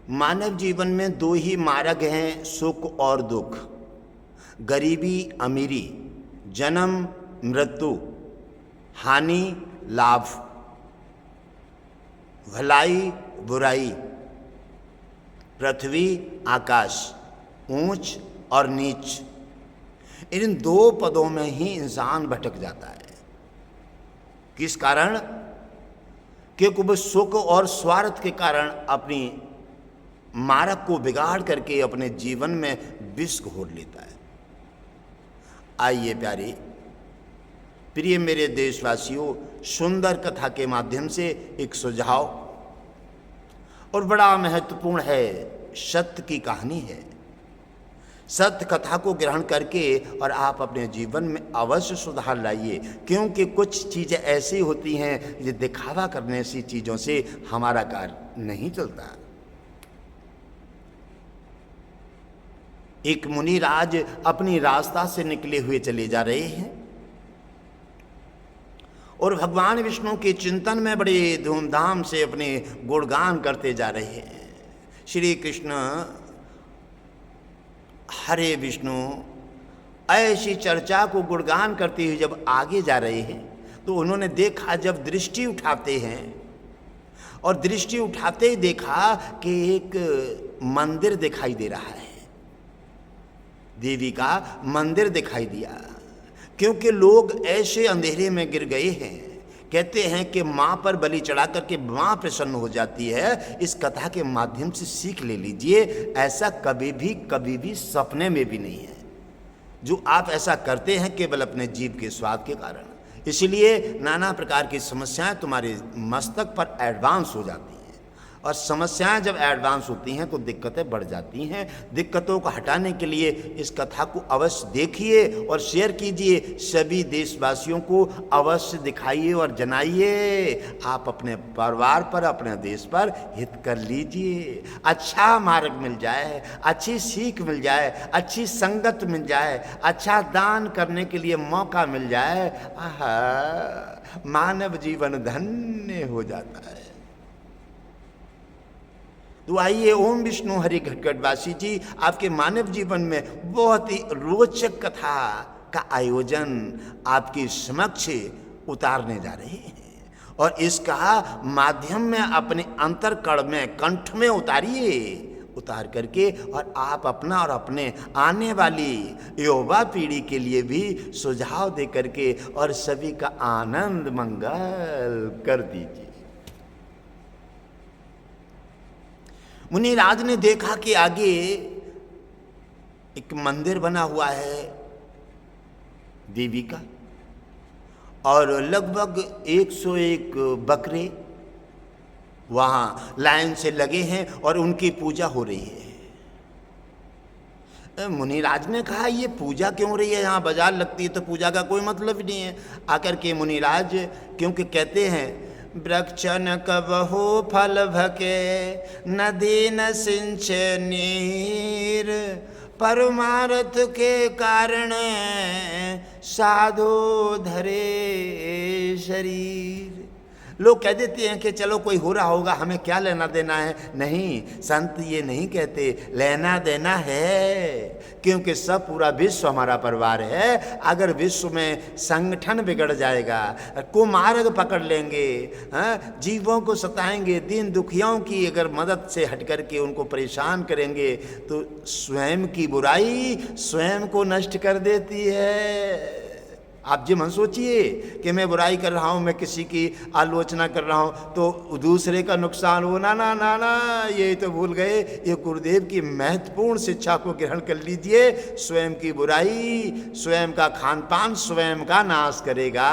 मानव जीवन में दो ही मार्ग हैं, सुख और दुख, गरीबी अमीरी, जन्म मृत्यु, हानि लाभ, भलाई बुराई, पृथ्वी आकाश, ऊंच और नीच। इन दो पदों में ही इंसान भटक जाता है। किस कारण? क्योंकि वह सुख और स्वार्थ के कारण अपनी मार्ग को बिगाड़ करके अपने जीवन में विष घोर लेता है। आइए प्यारे प्रिय मेरे देशवासियों, सुंदर कथा के माध्यम से एक सुझाव और बड़ा महत्वपूर्ण है, सत्य की कहानी है। सत्य कथा को ग्रहण करके और आप अपने जीवन में अवश्य सुधार लाइए, क्योंकि कुछ चीज़ें ऐसी होती हैं जो दिखावा करने सी चीज़ों से हमारा कार्य नहीं चलता। एक मुनिराज अपनी रास्ता से निकले हुए चले जा रहे हैं और भगवान विष्णु के चिंतन में बड़े धूमधाम से अपने गुणगान करते जा रहे हैं। श्री कृष्ण हरे विष्णु ऐसी चर्चा को गुणगान करते हुए जब आगे जा रहे हैं तो उन्होंने देखा, जब दृष्टि उठाते हैं और दृष्टि उठाते ही देखा कि एक मंदिर दिखाई दे रहा है। देवी का मंदिर दिखाई दिया, क्योंकि लोग ऐसे अंधेरे में गिर गए हैं। कहते हैं कि माँ पर बलि चढ़ा करके माँ प्रसन्न हो जाती है। इस कथा के माध्यम से सीख ले लीजिए, ऐसा कभी भी सपने में भी नहीं है। जो आप ऐसा करते हैं केवल अपने जीव के स्वाद के कारण। इसलिए नाना प्रकार की समस्याएं तुम्हारे मस्तक पर एडवांस हो जाती हैं, और समस्याएं जब एडवांस होती हैं तो दिक्कतें बढ़ जाती हैं। दिक्कतों को हटाने के लिए इस कथा को अवश्य देखिए और शेयर कीजिए, सभी देशवासियों को अवश्य दिखाइए और जनाइए। आप अपने परिवार पर, अपने देश पर हित कर लीजिए, अच्छा मार्ग मिल जाए, अच्छी सीख मिल जाए, अच्छी संगत मिल जाए, अच्छा दान करने के लिए मौका मिल जाए। आहा, मानव जीवन धन्य हो जाता है। तो आइए, ओम विष्णु हरि घटघटवासी जी आपके मानव जीवन में बहुत ही रोचक कथा का आयोजन आपके समक्ष उतारने जा रहे हैं, और इसका माध्यम में अपने अंतरकण में, कंठ में उतारिए, उतार करके और आप अपना और अपने आने वाली युवा पीढ़ी के लिए भी सुझाव दे करके और सभी का आनंद मंगल कर दीजिए। मुनिराज ने देखा कि आगे एक मंदिर बना हुआ है देवी का, और लगभग 101 बकरे वहाँ लाइन से लगे हैं और उनकी पूजा हो रही है। मुनिराज ने कहा, ये पूजा क्यों हो रही है? यहाँ बाजार लगती है तो पूजा का कोई मतलब ही नहीं है। आकर के मुनिराज, क्योंकि कहते हैं वृक्ष न कबहु फल भके, नदी न सिंच नीर, परमार्थ के कारण साधो धरे शरीर। लोग कह देते हैं कि चलो कोई हो रहा होगा, हमें क्या लेना देना है। नहीं, संत ये नहीं कहते, लेना देना है, क्योंकि सब पूरा विश्व हमारा परिवार है। अगर विश्व में संगठन बिगड़ जाएगा, कुमार्ग पकड़ लेंगे, जीवों को सताएंगे, दीन दुखियों की अगर मदद से हट करके उनको परेशान करेंगे, तो स्वयं की बुराई स्वयं को नष्ट कर देती है। आप जी मन सोचिए कि मैं बुराई कर रहा हूँ, मैं किसी की आलोचना कर रहा हूँ तो दूसरे का नुकसान हो। ना ना ना ना, ये तो भूल गए। ये गुरुदेव की महत्वपूर्ण शिक्षा को ग्रहण कर लीजिए। स्वयं की बुराई, स्वयं का खान पान स्वयं का नाश करेगा,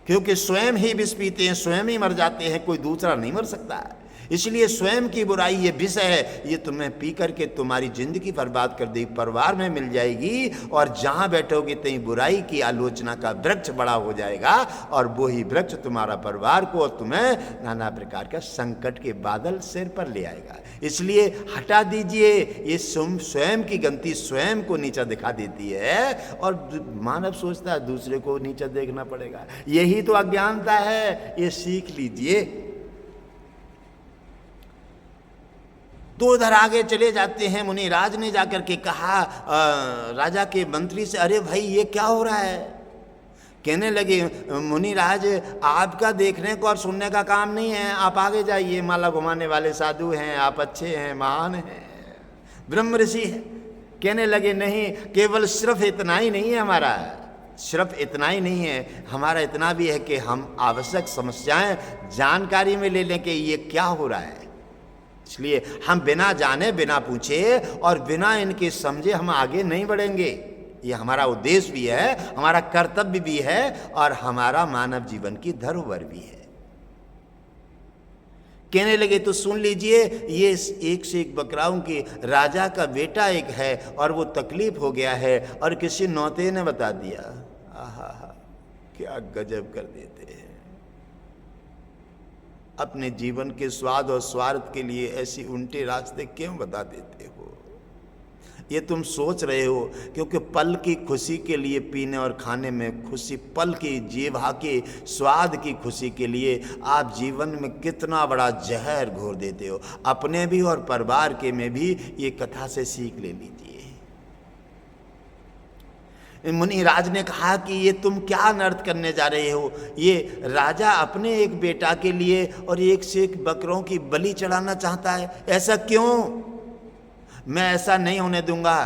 क्योंकि स्वयं ही विष पीते हैं, स्वयं ही मर जाते हैं, कोई दूसरा नहीं मर सकता। इसलिए स्वयं की बुराई ये विष है, ये तुम्हें पी करके तुम्हारी जिंदगी बर्बाद कर देगी, परिवार में मिल जाएगी, और जहाँ बैठोगे तहीं बुराई की आलोचना का वृक्ष बड़ा हो जाएगा, और वो ही वृक्ष तुम्हारा परिवार को और तुम्हें नाना प्रकार का संकट के बादल सिर पर ले आएगा। इसलिए हटा दीजिए, ये स्वयं की गलती स्वयं को नीचा दिखा देती है, और मानव सोचता है दूसरे को नीचा देखना पड़ेगा। यही तो अज्ञानता है, ये सीख लीजिए। तो उधर आगे चले जाते हैं। मुनिराज ने जाकर के कहा राजा के मंत्री से, अरे भाई ये क्या हो रहा है? कहने लगे मुनिराज, आपका देखने को और सुनने का काम नहीं है, आप आगे जाइए, माला घुमाने वाले साधु हैं, आप अच्छे हैं, महान हैं, ब्रह्म ऋषि हैं। कहने लगे नहीं, केवल सिर्फ इतना ही नहीं है हमारा, सिर्फ इतना ही नहीं है, हमारा इतना भी है कि हम आवश्यक समस्याएं जानकारी में ले लें कि ये क्या हो रहा है। इसलिए हम बिना जाने, बिना पूछे और बिना इनके समझे हम आगे नहीं बढ़ेंगे। ये हमारा उद्देश्य भी है, हमारा कर्तव्य भी है और हमारा मानव जीवन की धरोहर भी है। कहने लगे तो सुन लीजिए, ये एक से एक बकराओं के राजा का बेटा एक है और वो तकलीफ हो गया है और किसी नौते ने बता दिया। आहा, क्या गजब कर देते हैं। अपने जीवन के स्वाद और स्वार्थ के लिए ऐसी उल्टे रास्ते क्यों बता देते हो? ये तुम सोच रहे हो क्योंकि पल की खुशी के लिए पीने और खाने में खुशी, पल की जीवा के स्वाद की खुशी के लिए आप जीवन में कितना बड़ा जहर घोर देते हो। अपने भी और परिवार के में भी ये कथा से सीख ले लीजिए। मुनिराज ने कहा कि ये तुम क्या अनर्थ करने जा रहे हो? ये राजा अपने एक बेटा के लिए और एक से एक बकरों की बलि चढ़ाना चाहता है, ऐसा क्यों? मैं ऐसा नहीं होने दूंगा।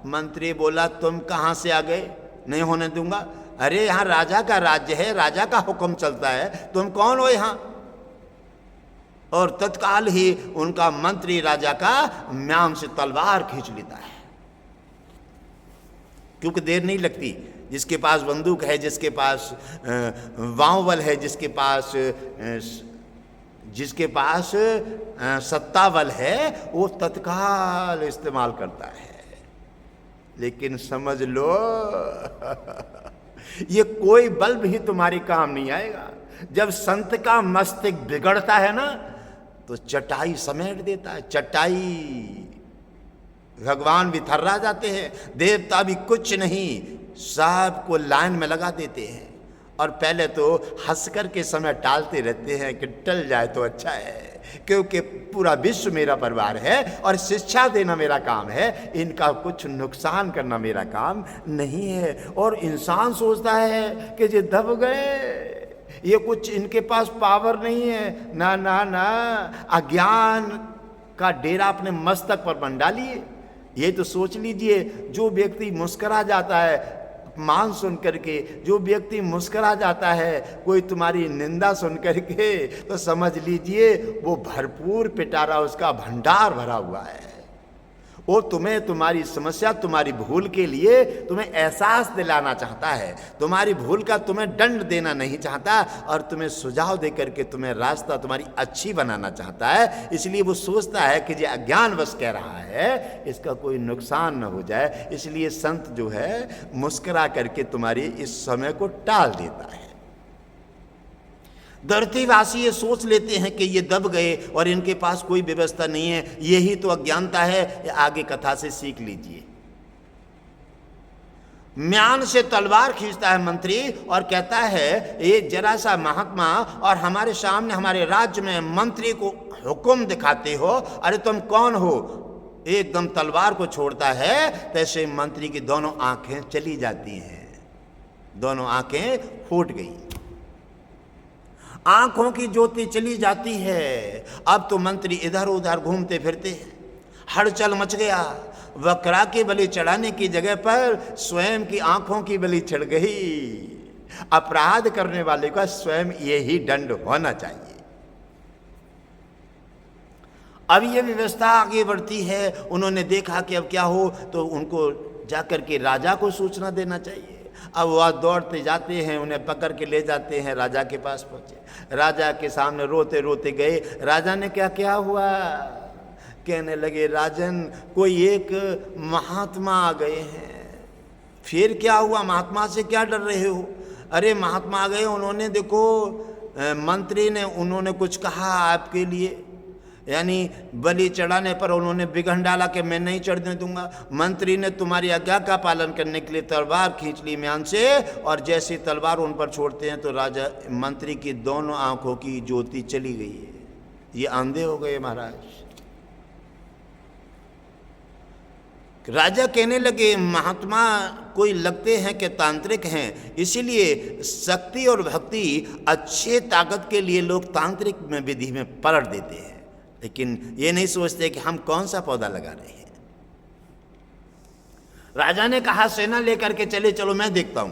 मंत्री बोला, तुम कहाँ से आ गए? नहीं होने दूंगा। अरे यहाँ राजा का राज्य है, राजा का हुक्म चलता है, तुम कौन हो यहाँ? और तत्काल ही उनका मंत्री राजा का म्यान से तलवार खींच लेता है, क्योंकि देर नहीं लगती। जिसके पास बंदूक है, जिसके पास वांवल है, जिसके पास सत्ता बल है, वो तत्काल इस्तेमाल करता है। लेकिन समझ लो ये कोई बल भी तुम्हारी काम नहीं आएगा। जब संत का मस्तिष्क बिगड़ता है ना, तो चटाई समेट देता है, चटाई। भगवान भी थर्रा जाते हैं, देवता भी कुछ नहीं, सबको लाइन में लगा देते हैं और पहले तो हंसकर के समय टालते रहते हैं कि टल जाए तो अच्छा है, क्योंकि पूरा विश्व मेरा परिवार है और शिक्षा देना मेरा काम है, इनका कुछ नुकसान करना मेरा काम नहीं है। और इंसान सोचता है कि ये दब गए, ये कुछ इनके पास पावर नहीं है। ना ना ना, अज्ञान का डेरा अपने मस्तक पर बन डालिए। ये तो सोच लीजिए, जो व्यक्ति मुस्करा जाता है मान सुन करके, जो व्यक्ति मुस्करा जाता है कोई तुम्हारी निंदा सुन करके, तो समझ लीजिए वो भरपूर पिटारा, उसका भंडार भरा हुआ है। वो तुम्हें तुम्हारी समस्या, तुम्हारी भूल के लिए तुम्हें एहसास दिलाना चाहता है, तुम्हारी भूल का तुम्हें दंड देना नहीं चाहता और तुम्हें सुझाव दे करके तुम्हें रास्ता तुम्हारी अच्छी बनाना चाहता है। इसलिए वो सोचता है कि ये अज्ञानवश कह रहा है, इसका कोई नुकसान न हो जाए, इसलिए संत जो है मुस्कुरा करके तुम्हारी इस समय को टाल देता है। धरतीवासी ये सोच लेते हैं कि ये दब गए और इनके पास कोई व्यवस्था नहीं है, यही तो अज्ञानता है। आगे कथा से सीख लीजिए। म्यान से तलवार खींचता है मंत्री और कहता है, ये जरा सा महात्मा और हमारे सामने हमारे राज्य में मंत्री को हुक्म दिखाते हो, अरे तुम कौन हो? एकदम तलवार को छोड़ता है, तैसे मंत्री की दोनों आंखें चली जाती हैं, दोनों आंखें फूट गई, आंखों की ज्योति चली जाती है। अब तो मंत्री इधर उधर घूमते फिरते, हलचल मच गया। बकरा की बलि चढ़ाने की जगह पर स्वयं की आंखों की बलि चढ़ गई। अपराध करने वाले का स्वयं यही दंड होना चाहिए। अब ये व्यवस्था आगे बढ़ती है। उन्होंने देखा कि अब क्या हो, तो उनको जाकर के राजा को सूचना देना चाहिए। अब वह दौड़ते जाते हैं, उन्हें पकड़ के ले जाते हैं, राजा के पास पहुंचे। राजा के सामने रोते रोते गए। राजा ने क्या क्या हुआ? कहने लगे, राजन कोई एक महात्मा आ गए हैं। फिर क्या हुआ? महात्मा से क्या डर रहे हो? अरे महात्मा आ गए, उन्होंने देखो मंत्री ने उन्होंने कुछ कहा आपके लिए, यानी बलि चढ़ाने पर उन्होंने बिगन डाला कि मैं नहीं चढ़ने दूंगा। मंत्री ने तुम्हारी आज्ञा का पालन करने के लिए तलवार खींच ली म्यान से, और जैसे तलवार उन पर छोड़ते हैं तो राजा मंत्री की दोनों आंखों की ज्योति चली गई है। ये अंधे हो गए महाराज। राजा कहने लगे, महात्मा कोई लगते हैं कि तांत्रिक हैं, इसीलिए शक्ति और भक्ति अच्छे ताकत के लिए लोग तांत्रिक में विधि में पलट देते हैं, लेकिन ये नहीं सोचते कि हम कौन सा पौधा लगा रहे हैं। राजा ने कहा सेना लेकर के चले, चलो मैं देखता हूं।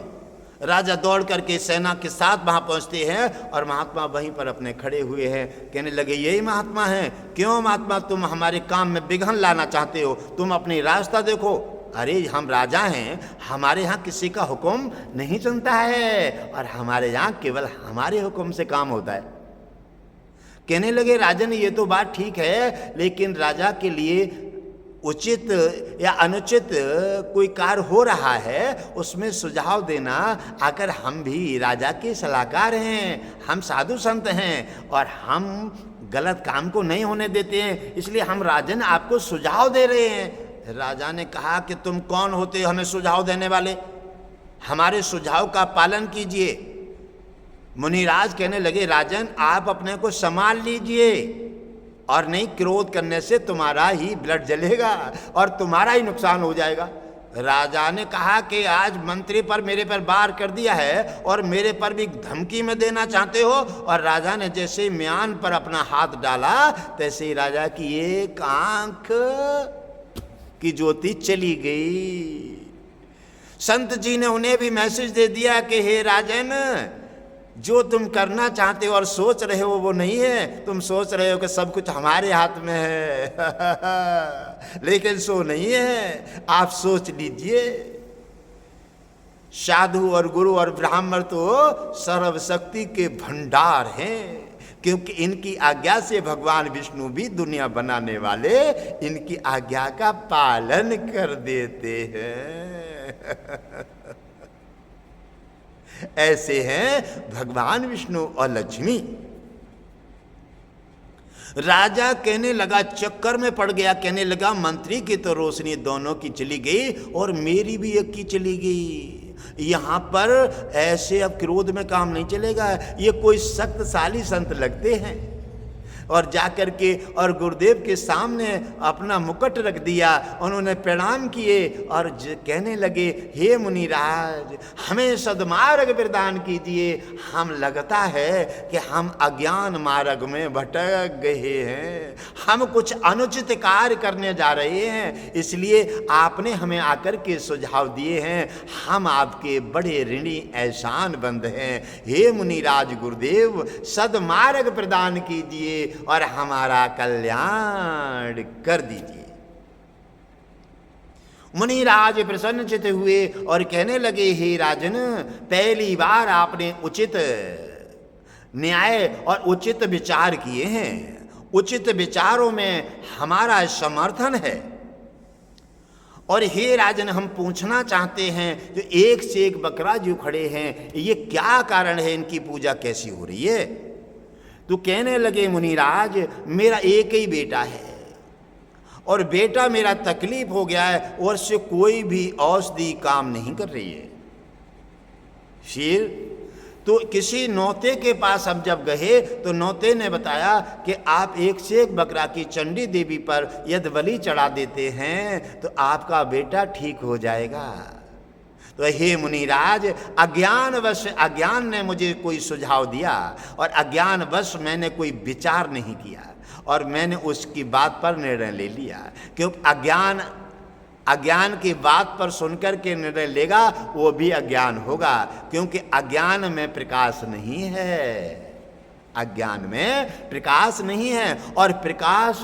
राजा दौड़ करके सेना के साथ वहां पहुंचते हैं और महात्मा वहीं पर अपने खड़े हुए हैं। कहने लगे, यही महात्मा हैं? क्यों महात्मा, तुम हमारे काम में विघ्न लाना चाहते हो? तुम अपनी रास्ता देखो। अरे हम राजा हैं, हमारे यहाँ किसी का हुक्म नहीं सुनता है और हमारे यहाँ केवल हमारे हुक्म से काम होता है। कहने लगे, राजन ये तो बात ठीक है, लेकिन राजा के लिए उचित या अनुचित कोई कार्य हो रहा है, उसमें सुझाव देना, अगर हम भी राजा के सलाहकार हैं, हम साधु संत हैं और हम गलत काम को नहीं होने देते हैं, इसलिए हम राजन आपको सुझाव दे रहे हैं। राजा ने कहा कि तुम कौन होते हो हमें सुझाव देने वाले? हमारे सुझाव का पालन कीजिए। मुनिराज कहने लगे, राजन आप अपने को संभाल लीजिए और नहीं क्रोध करने से तुम्हारा ही ब्लड जलेगा और तुम्हारा ही नुकसान हो जाएगा। राजा ने कहा कि आज मंत्री पर मेरे पर वार कर दिया है और मेरे पर भी धमकी में देना चाहते हो। और राजा ने जैसे म्यान पर अपना हाथ डाला, तैसे ही राजा की एक आंख की ज्योति चली गई। संत जी ने उन्हें भी मैसेज दे दिया कि हे राजन, जो तुम करना चाहते हो और सोच रहे हो वो नहीं है। तुम सोच रहे हो कि सब कुछ हमारे हाथ में है लेकिन सो नहीं है। आप सोच लीजिए, साधु और गुरु और ब्राह्मण तो सर्वशक्ति के भंडार हैं, क्योंकि इनकी आज्ञा से भगवान विष्णु भी दुनिया बनाने वाले इनकी आज्ञा का पालन कर देते हैं ऐसे हैं भगवान विष्णु और लक्ष्मी। राजा कहने लगा, चक्कर में पड़ गया, कहने लगा मंत्री की तो रोशनी दोनों की चली गई और मेरी भी एक की चली गई। यहां पर ऐसे अब क्रोध में काम नहीं चलेगा, ये कोई शक्तिशाली संत लगते हैं। और जाकर के और गुरुदेव के सामने अपना मुकुट रख दिया, उन्होंने प्रणाम किए और कहने लगे, हे मुनिराज हमें सद्मार्ग प्रदान कीजिए। हम लगता है कि हम अज्ञान मार्ग में भटक गए हैं, हम कुछ अनुचित कार्य करने जा रहे हैं, इसलिए आपने हमें आकर के सुझाव दिए हैं। हम आपके बड़े ऋणी एहसान बंद हैं। हे मुनिराज गुरुदेव सद्मार्ग प्रदान कीजिए और हमारा कल्याण कर दीजिए। मुनिराज प्रसन्नचित्त हुए और कहने लगे, हे राजन, पहली बार आपने उचित न्याय और उचित विचार किए हैं। उचित विचारों में हमारा समर्थन है। और हे राजन, हम पूछना चाहते हैं, जो एक से एक बकरा जो खड़े हैं, ये क्या कारण है, इनकी पूजा कैसी हो रही है? तो कहने लगे, मुनिराज मेरा एक ही बेटा है और बेटा मेरा तकलीफ हो गया है और से कोई भी औषधि काम नहीं कर रही है। फिर तो किसी नौते के पास हम जब गए तो नौते ने बताया कि आप एक से एक बकरा की चंडी देवी पर यदि बलि चढ़ा देते हैं तो आपका बेटा ठीक हो जाएगा। तो हे मुनिराज, अज्ञान ने मुझे कोई सुझाव दिया और अज्ञानवश मैंने कोई विचार नहीं किया और मैंने उसकी बात पर निर्णय ले लिया। क्योंकि अज्ञान की बात पर सुनकर के निर्णय लेगा वो भी अज्ञान होगा, क्योंकि अज्ञान में प्रकाश नहीं है। अज्ञान में प्रकाश नहीं है और प्रकाश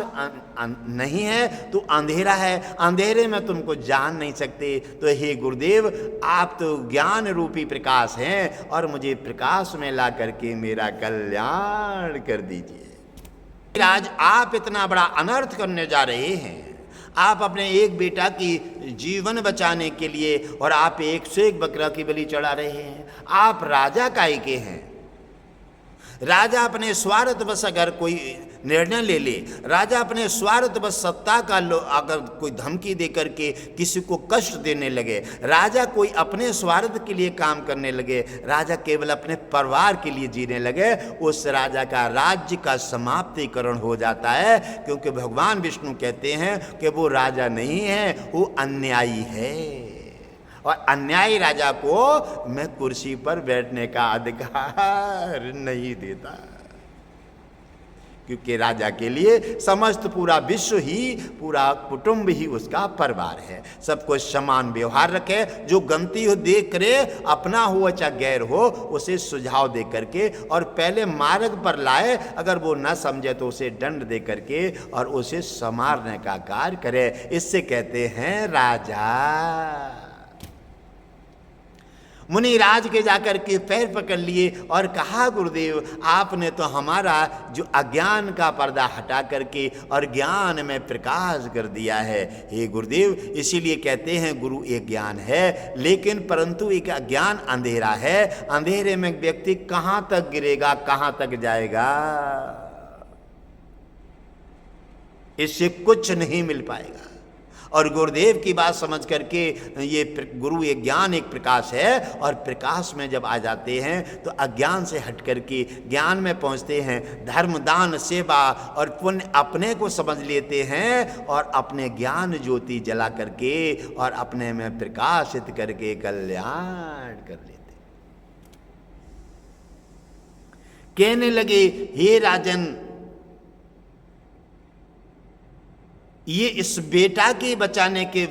नहीं है तो अंधेरा है, अंधेरे में तुमको जान नहीं सकते। तो हे गुरुदेव, आप तो ज्ञान रूपी प्रकाश हैं और मुझे प्रकाश में ला करके मेरा कल्याण कर दीजिए। आज आप इतना बड़ा अनर्थ करने जा रहे हैं। आप अपने एक बेटा की जीवन बचाने के लिए और आप एक से एक बकरा की बलि चढ़ा रहे हैं। आप राजा काय के हैं? राजा अपने स्वार्थ बस अगर कोई निर्णय ले ले, राजा अपने स्वार्थ बस सत्ता का अगर कोई धमकी दे करके किसी को कष्ट देने लगे, राजा कोई अपने स्वार्थ के लिए काम करने लगे, राजा केवल अपने परिवार के लिए जीने लगे, उस राजा का राज्य का समाप्तिकरण हो जाता है। क्योंकि भगवान विष्णु कहते हैं कि वो राजा नहीं है, वो अन्यायी है, और अन्यायी राजा को मैं कुर्सी पर बैठने का अधिकार नहीं देता। क्योंकि राजा के लिए समस्त पूरा विश्व ही, पूरा कुटुंब ही उसका परिवार है। सबको समान व्यवहार रखे, जो गलती हो देख करे, अपना हो चाहे गैर हो, उसे सुझाव दे करके और पहले मार्ग पर लाए। अगर वो न समझे तो उसे दंड दे करके और उसे संवारने का कार्य करे। इससे कहते हैं राजा। मुनिराज के जाकर के पैर पकड़ लिए और कहा, गुरुदेव आपने तो हमारा जो अज्ञान का पर्दा हटा करके और ज्ञान में प्रकाश कर दिया है। हे गुरुदेव, इसीलिए कहते हैं गुरु एक ज्ञान है, लेकिन परंतु एक अज्ञान अंधेरा है। अंधेरे में व्यक्ति कहाँ तक गिरेगा, कहाँ तक जाएगा, इससे कुछ नहीं मिल पाएगा। और गुरुदेव की बात समझ करके ये गुरु एक ज्ञान एक प्रकाश है, और प्रकाश में जब आ जाते हैं तो अज्ञान से हट करके ज्ञान में पहुंचते हैं। धर्म दान सेवा और पुण्य अपने को समझ लेते हैं और अपने ज्ञान ज्योति जला करके और अपने में प्रकाशित करके कल्याण कर लेते। कहने लगे, हे राजन, ये इस बेटा के बचाने के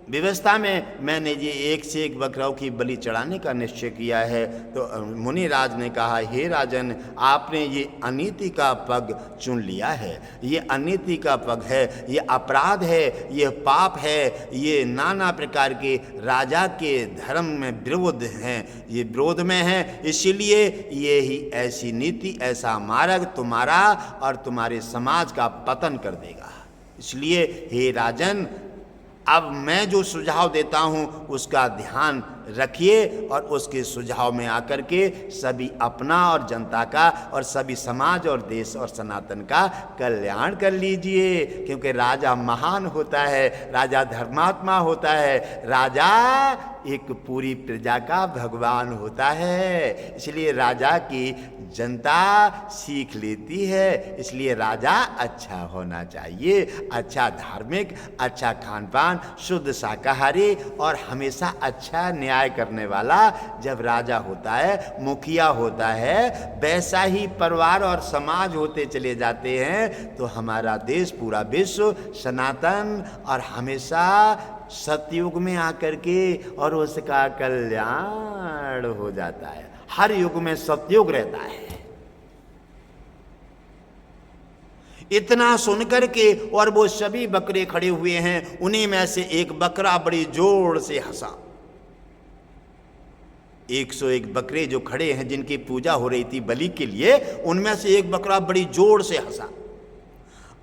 व्यवस्था में मैंने ये एक से एक बकराओं की बलि चढ़ाने का निश्चय किया है। तो मुनिराज ने कहा, हे राजन, आपने ये अनीति का पग चुन लिया है। ये अनीति का पग है, ये अपराध है, ये पाप है, ये नाना प्रकार के राजा के धर्म में विरोध हैं, ये विरोध में है। इसीलिए ये ही ऐसी नीति, ऐसा मार्ग तुम्हारा और तुम्हारे समाज का पतन कर देगा। इसलिए हे राजन, अब मैं जो सुझाव देता हूं उसका ध्यान रखिए और उसके सुझाव में आकर के सभी अपना और जनता का और सभी समाज और देश और सनातन का कल्याण कर लीजिए। क्योंकि राजा महान होता है, राजा धर्मात्मा होता है, राजा एक पूरी प्रजा का भगवान होता है। इसलिए राजा की जनता सीख लेती है। इसलिए राजा अच्छा होना चाहिए, अच्छा धार्मिक, अच्छा खान पान, शुद्ध शाकाहारी और हमेशा अच्छा न्याय करने वाला जब राजा होता है, मुखिया होता है, वैसा ही परिवार और समाज होते चले जाते हैं तो हमारा देश, पूरा विश्व सनातन और हमेशा सतयुग में आकर के और उसका कल्याण हो जाता है। हर युग में सतयुग रहता है। इतना सुनकर के और वो सभी बकरे खड़े हुए हैं, उन्हीं में से एक बकरा बड़ी जोर से हंसा। 101 बकरे जो खड़े हैं, जिनकी पूजा हो रही थी बलि के लिए, उनमें से एक बकरा बड़ी जोर से हंसा।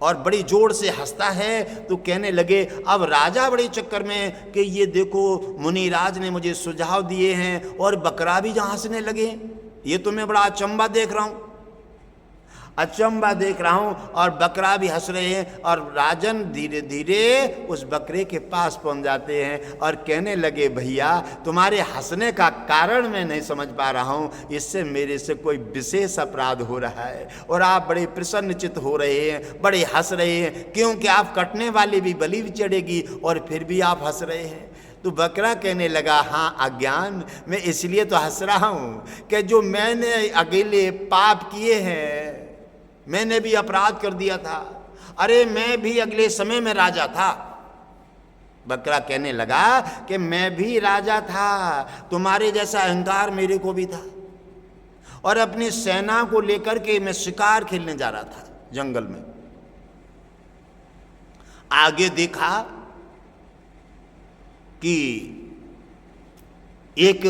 और बड़ी जोर से हंसता है तो कहने लगे, अब राजा बड़े चक्कर में कि ये देखो मुनिराज ने मुझे सुझाव दिए हैं और बकरा भी जहाँ हंसने लगे, ये तो मैं बड़ा अचंबा देख रहा हूँ, अचंबा देख रहा हूँ। और बकरा भी हंस रहे हैं। और राजन धीरे धीरे उस बकरे के पास पहुंच जाते हैं और कहने लगे, भैया तुम्हारे हंसने का कारण मैं नहीं समझ पा रहा हूँ, इससे मेरे से कोई विशेष अपराध हो रहा है और आप बड़े प्रसन्नचित्त हो रहे हैं, बड़े हंस रहे हैं, क्योंकि आप कटने वाली भी बलि भी चढ़ेगी और फिर भी आप हंस रहे हैं। तो बकरा कहने लगा, हाँ अज्ञान, मैं इसलिए तो हंस रहा हूँ कि जो मैंने अकेले पाप किए हैं, मैंने भी अपराध कर दिया था। अरे मैं भी अगले समय में राजा था। बकरा कहने लगा कि मैं भी राजा था, तुम्हारे जैसा अहंकार मेरे को भी था, और अपनी सेना को लेकर के मैं शिकार खेलने जा रहा था जंगल में। आगे देखा कि एक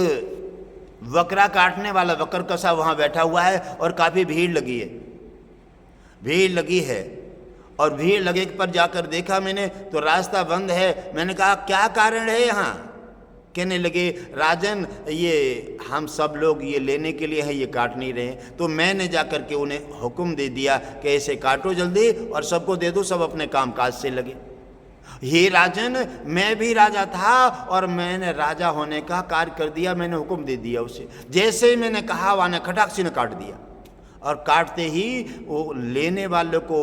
बकरा काटने वाला बकर कसा वहां बैठा हुआ है और काफी भीड़ लगी है, भीड़ लगी है। और भीड़ लगे पर जाकर देखा मैंने तो रास्ता बंद है। मैंने कहा क्या कारण है यहाँ, कहने लगे राजन ये हम सब लोग ये लेने के लिए हैं, ये काट नहीं रहे। तो मैंने जा कर के उन्हें हुक्म दे दिया कि ऐसे काटो जल्दी और सबको दे दो, सब अपने कामकाज से लगे। हे राजन, मैं भी राजा था और मैंने राजा होने का कार्य कर दिया, मैंने हुक्म दे दिया उसे। जैसे ही मैंने कहा वाने खटाक से ने काट दिया, और काटते ही वो लेने वाले को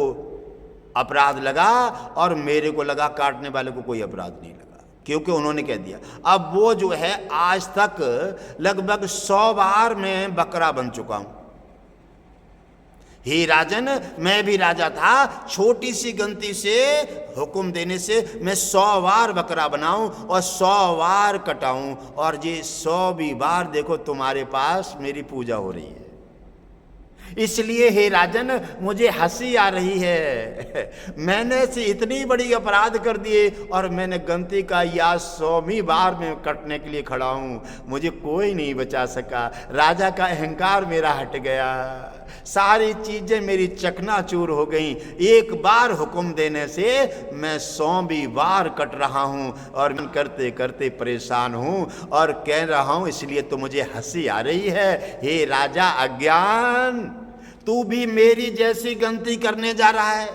अपराध लगा और मेरे को लगा काटने वाले को कोई अपराध नहीं लगा, क्योंकि उन्होंने कह दिया। अब वो जो है आज तक लगभग 100 बार मैं बकरा बन चुका हूं। हे राजन, मैं भी राजा था, छोटी सी गलती से हुक्म देने से मैं 100 बार बकरा बनाऊं और 100 बार कटाऊं, और ये 100वीं बार देखो तुम्हारे पास मेरी पूजा हो रही है। इसलिए हे राजन मुझे हंसी आ रही है, मैंने से इतनी बड़ी अपराध कर दिए और मैंने गलती का या 100वीं बार में कटने के लिए खड़ा हूं, मुझे कोई नहीं बचा सका। राजा का अहंकार मेरा हट गया, सारी चीजें मेरी चकनाचूर हो गई। एक बार हुक्म देने से मैं 100वीं बार कट रहा हूं और मैं करते करते परेशान हूं और कह रहा हूं, इसलिए तो मुझे हंसी आ रही है। हे राजा अज्ञान, तू भी मेरी जैसी गलती करने जा रहा है।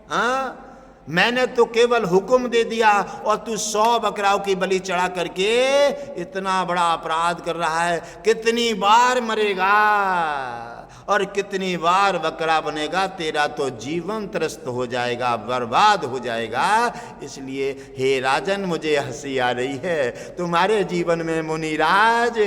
हाँ, मैंने तो केवल हुक्म दे दिया और तू 100 बकराओं की बलि चढ़ा करके इतना बड़ा अपराध कर रहा है। कितनी बार मरेगा और कितनी बार बकरा बनेगा, तेरा तो जीवन त्रस्त हो जाएगा, बर्बाद हो जाएगा। इसलिए हे राजन मुझे हंसी आ रही है, तुम्हारे जीवन में मुनिराज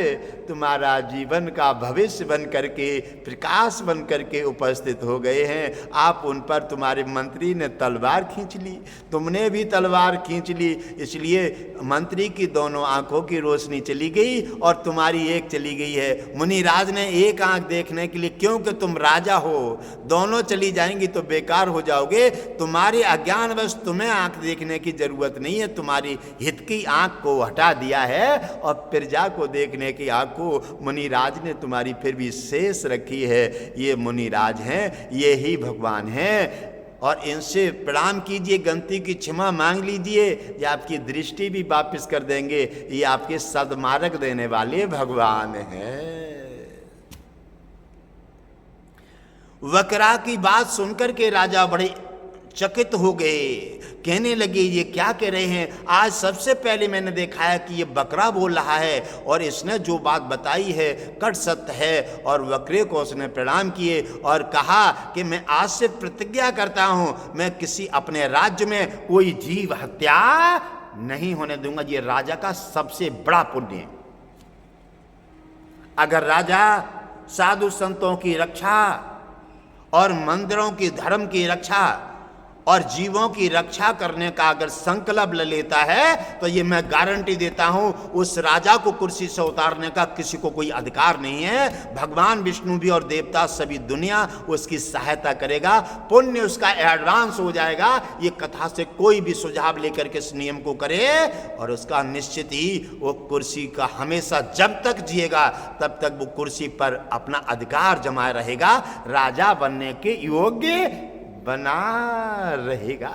तुम्हारा जीवन का भविष्य बन करके, प्रकाश बन करके उपस्थित हो गए हैं। आप उन पर, तुम्हारे मंत्री ने तलवार खींच ली, तुमने भी तलवार खींच ली, इसलिए मंत्री की दोनों आंखों की रोशनी चली गई और तुम्हारी एक चली गई है। मुनिराज ने एक आंख देखने के लिए, क्योंकि तुम राजा हो, दोनों चली जाएंगी तो बेकार हो जाओगे। तुम्हारे अज्ञानवश तुम्हें आंख देखने की जरूरत नहीं है, तुम्हारी हित की आंख को हटा दिया है और प्रजा को देखने की आंख को मुनिराज ने तुम्हारी फिर भी शेष रखी है। ये मुनिराज हैं, ये ही भगवान हैं, और इनसे प्रणाम कीजिए, गलती की क्षमा मांग लीजिए, ये आपकी दृष्टि भी वापस कर देंगे। ये आपके सद्मार्ग देने वाले भगवान हैं। वकरा की बात सुनकर के राजा बड़े चकित हो गए, कहने लगे ये क्या कह रहे हैं। आज सबसे पहले मैंने देखा है कि ये बकरा बोल रहा है और इसने जो बात बताई है कट सत्य है। और बकरे को उसने प्रणाम किए और कहा कि मैं आज से प्रतिज्ञा करता हूं, मैं किसी अपने राज्य में कोई जीव हत्या नहीं होने दूंगा। ये राजा का सबसे बड़ा पुण्य है। अगर राजा साधु संतों की रक्षा और मंदिरों की, धर्म की रक्षा और जीवों की रक्षा करने का अगर संकल्प ले लेता है, तो ये मैं गारंटी देता हूं उस राजा को कुर्सी से उतारने का किसी को कोई अधिकार नहीं है। भगवान विष्णु भी और देवता सभी दुनिया उसकी सहायता करेगा, पुण्य उसका एडवांस हो जाएगा। ये कथा से कोई भी सुझाव लेकर के इस नियम को करे और उसका निश्चित ही वो कुर्सी का हमेशा, जब तक जिएगा तब तक वो कुर्सी पर अपना अधिकार जमाए रहेगा, राजा बनने के योग्य बना रहेगा।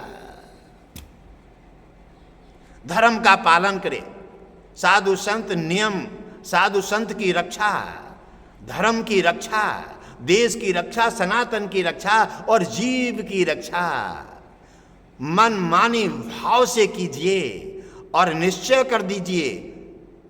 धर्म का पालन करे, साधु संत नियम, साधु संत की रक्षा, धर्म की रक्षा, देश की रक्षा, सनातन की रक्षा और जीव की रक्षा मन मानी भाव से कीजिए और निश्चय कर दीजिए।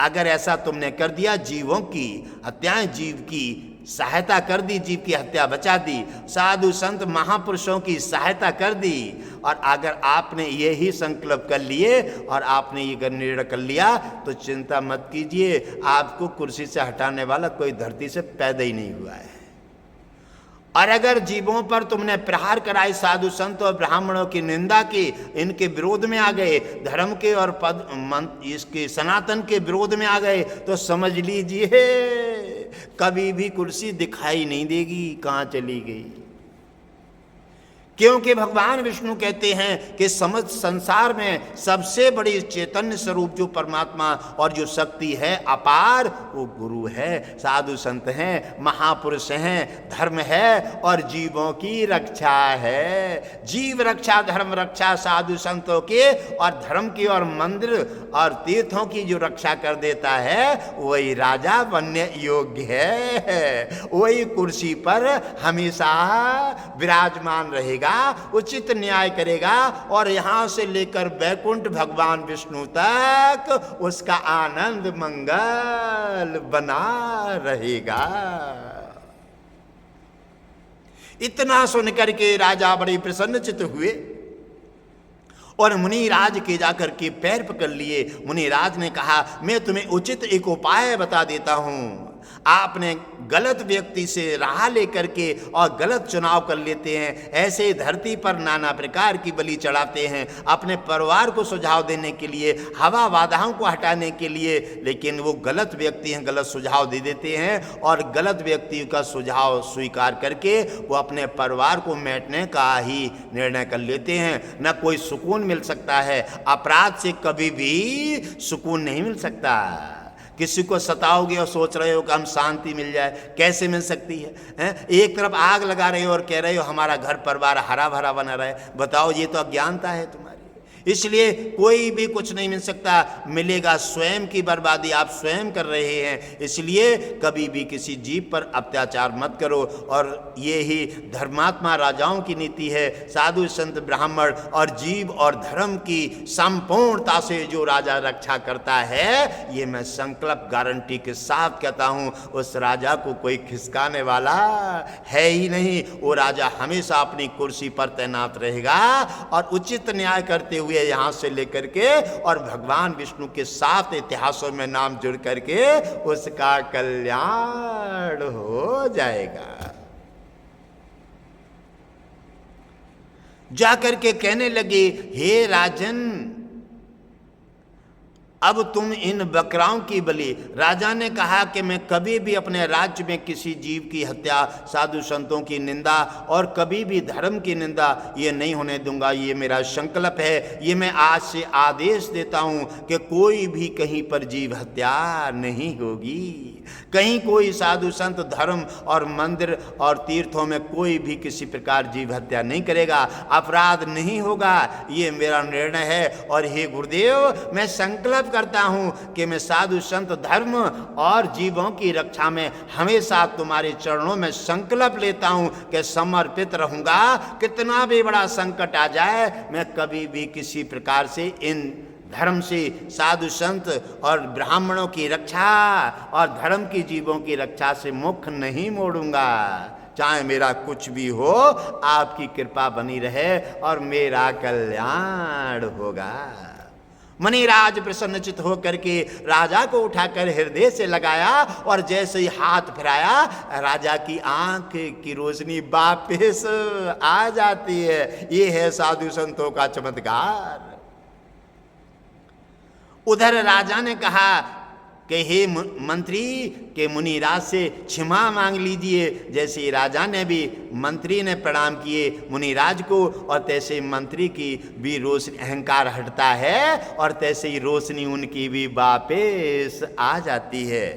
अगर ऐसा तुमने कर दिया, जीवों की हत्याएं, जीव की सहायता कर दी, जीव की हत्या बचा दी, साधु संत महापुरुषों की सहायता कर दी, और अगर आपने यही संकल्प कर लिए और आपने ये निर्णय कर लिया, तो चिंता मत कीजिए, आपको कुर्सी से हटाने वाला कोई धरती से पैदा ही नहीं हुआ है। और अगर जीवों पर तुमने प्रहार कराई, साधु संत और ब्राह्मणों की निंदा की, इनके विरोध में आ गए, धर्म के और पद इसके सनातन के विरोध में आ गए, तो समझ लीजिए कभी भी कुर्सी दिखाई नहीं देगी, कहाँ चली गई। क्योंकि भगवान विष्णु कहते हैं कि समस्त संसार में सबसे बड़ी चैतन्य स्वरूप जो परमात्मा और जो शक्ति है अपार, वो गुरु है, साधु संत हैं, महापुरुष हैं, धर्म है और जीवों की रक्षा है। जीव रक्षा, धर्म रक्षा साधु संतों के और धर्म की और मंदिर और तीर्थों की जो रक्षा कर देता है वही राजा बनने योग्य है, वही कुर्सी पर हमेशा विराजमान रहेगा, उचित न्याय करेगा और यहां से लेकर वैकुंठ भगवान विष्णु तक उसका आनंद मंगल बना रहेगा। इतना सुनकर के राजा बड़े प्रसन्नचित्त हुए और मुनिराज के जाकर के पैर पकड़ लिए। मुनिराज ने कहा, मैं तुम्हें उचित एक उपाय बता देता हूं। आपने गलत व्यक्ति से राह लेकर के और गलत चुनाव कर लेते हैं, ऐसे धरती पर नाना प्रकार की बलि चढ़ाते हैं अपने परिवार को सुझाव देने के लिए, हवा बाधाओं को हटाने के लिए, लेकिन वो गलत व्यक्ति हैं, गलत सुझाव दे देते हैं और गलत व्यक्ति का सुझाव स्वीकार करके वो अपने परिवार को मेटने का ही निर्णय कर लेते हैं। न कोई सुकून मिल सकता है, अपराध से कभी भी सुकून नहीं मिल सकता। किसी को सताओगे और सोच रहे हो कि हम शांति मिल जाए, कैसे मिल सकती है, हैं? एक तरफ आग लगा रहे हो और कह रहे हो हमारा घर परिवार हरा भरा बना रहे, बताओ ये तो अज्ञानता है तुम्हारी। इसलिए कोई भी कुछ नहीं मिल सकता, मिलेगा स्वयं की बर्बादी आप स्वयं कर रहे हैं। इसलिए कभी भी किसी जीव पर अत्याचार मत करो और ये ही धर्मात्मा राजाओं की नीति है। साधु संत ब्राह्मण और जीव और धर्म की संपूर्णता से जो राजा रक्षा करता है, ये मैं संकल्प गारंटी के साथ कहता हूँ, उस राजा को कोई खिसकाने वाला है ही नहीं। वो राजा हमेशा अपनी कुर्सी पर तैनात रहेगा और उचित न्याय करते हुए यहां से लेकर के और भगवान विष्णु के साथ इतिहासों में नाम जुड़ करके उसका कल्याण हो जाएगा। जाकर के कहने लगे, हे राजन, अब तुम इन बकराओं की बलि। राजा ने कहा कि मैं कभी भी अपने राज्य में किसी जीव की हत्या, साधु संतों की निंदा और कभी भी धर्म की निंदा ये नहीं होने दूंगा। ये मेरा संकल्प है। ये मैं आज से आदेश देता हूं कि कोई भी कहीं पर जीव हत्या नहीं होगी। कहीं कोई साधु संत, धर्म और मंदिर और तीर्थों में कोई भी किसी प्रकार जीव हत्या नहीं करेगा, अपराध नहीं होगा। ये मेरा निर्णय है। और हे गुरुदेव, मैं संकल्प करता हूं कि मैं साधु संत, धर्म और जीवों की रक्षा में हमेशा तुम्हारे चरणों में संकल्प लेता हूं कि समर्पित रहूंगा। कितना भी बड़ा संकट आ जाए, मैं कभी भी किसी प्रकार से इन धर्म से, साधु संत और ब्राह्मणों की रक्षा और धर्म की जीवों की रक्षा से मुख नहीं मोड़ूंगा। चाहे मेरा कुछ भी हो, आपकी कृपा बनी रहे और मेरा कल्याण होगा। मणिराज प्रसन्नचित होकर के राजा को उठाकर हृदय से लगाया और जैसे ही हाथ फिराया, राजा की आंख की रोशनी वापस आ जाती है। ये है साधु संतों का चमत्कार। उधर राजा ने कहा कि हे मंत्री के मुनिराज से क्षमा मांग लीजिए। जैसे राजा ने भी, मंत्री ने प्रणाम किए मुनिराज को और तैसे मंत्री की भी रोशनी, अहंकार हटता है और तैसे ही रोशनी उनकी भी वापस आ जाती है।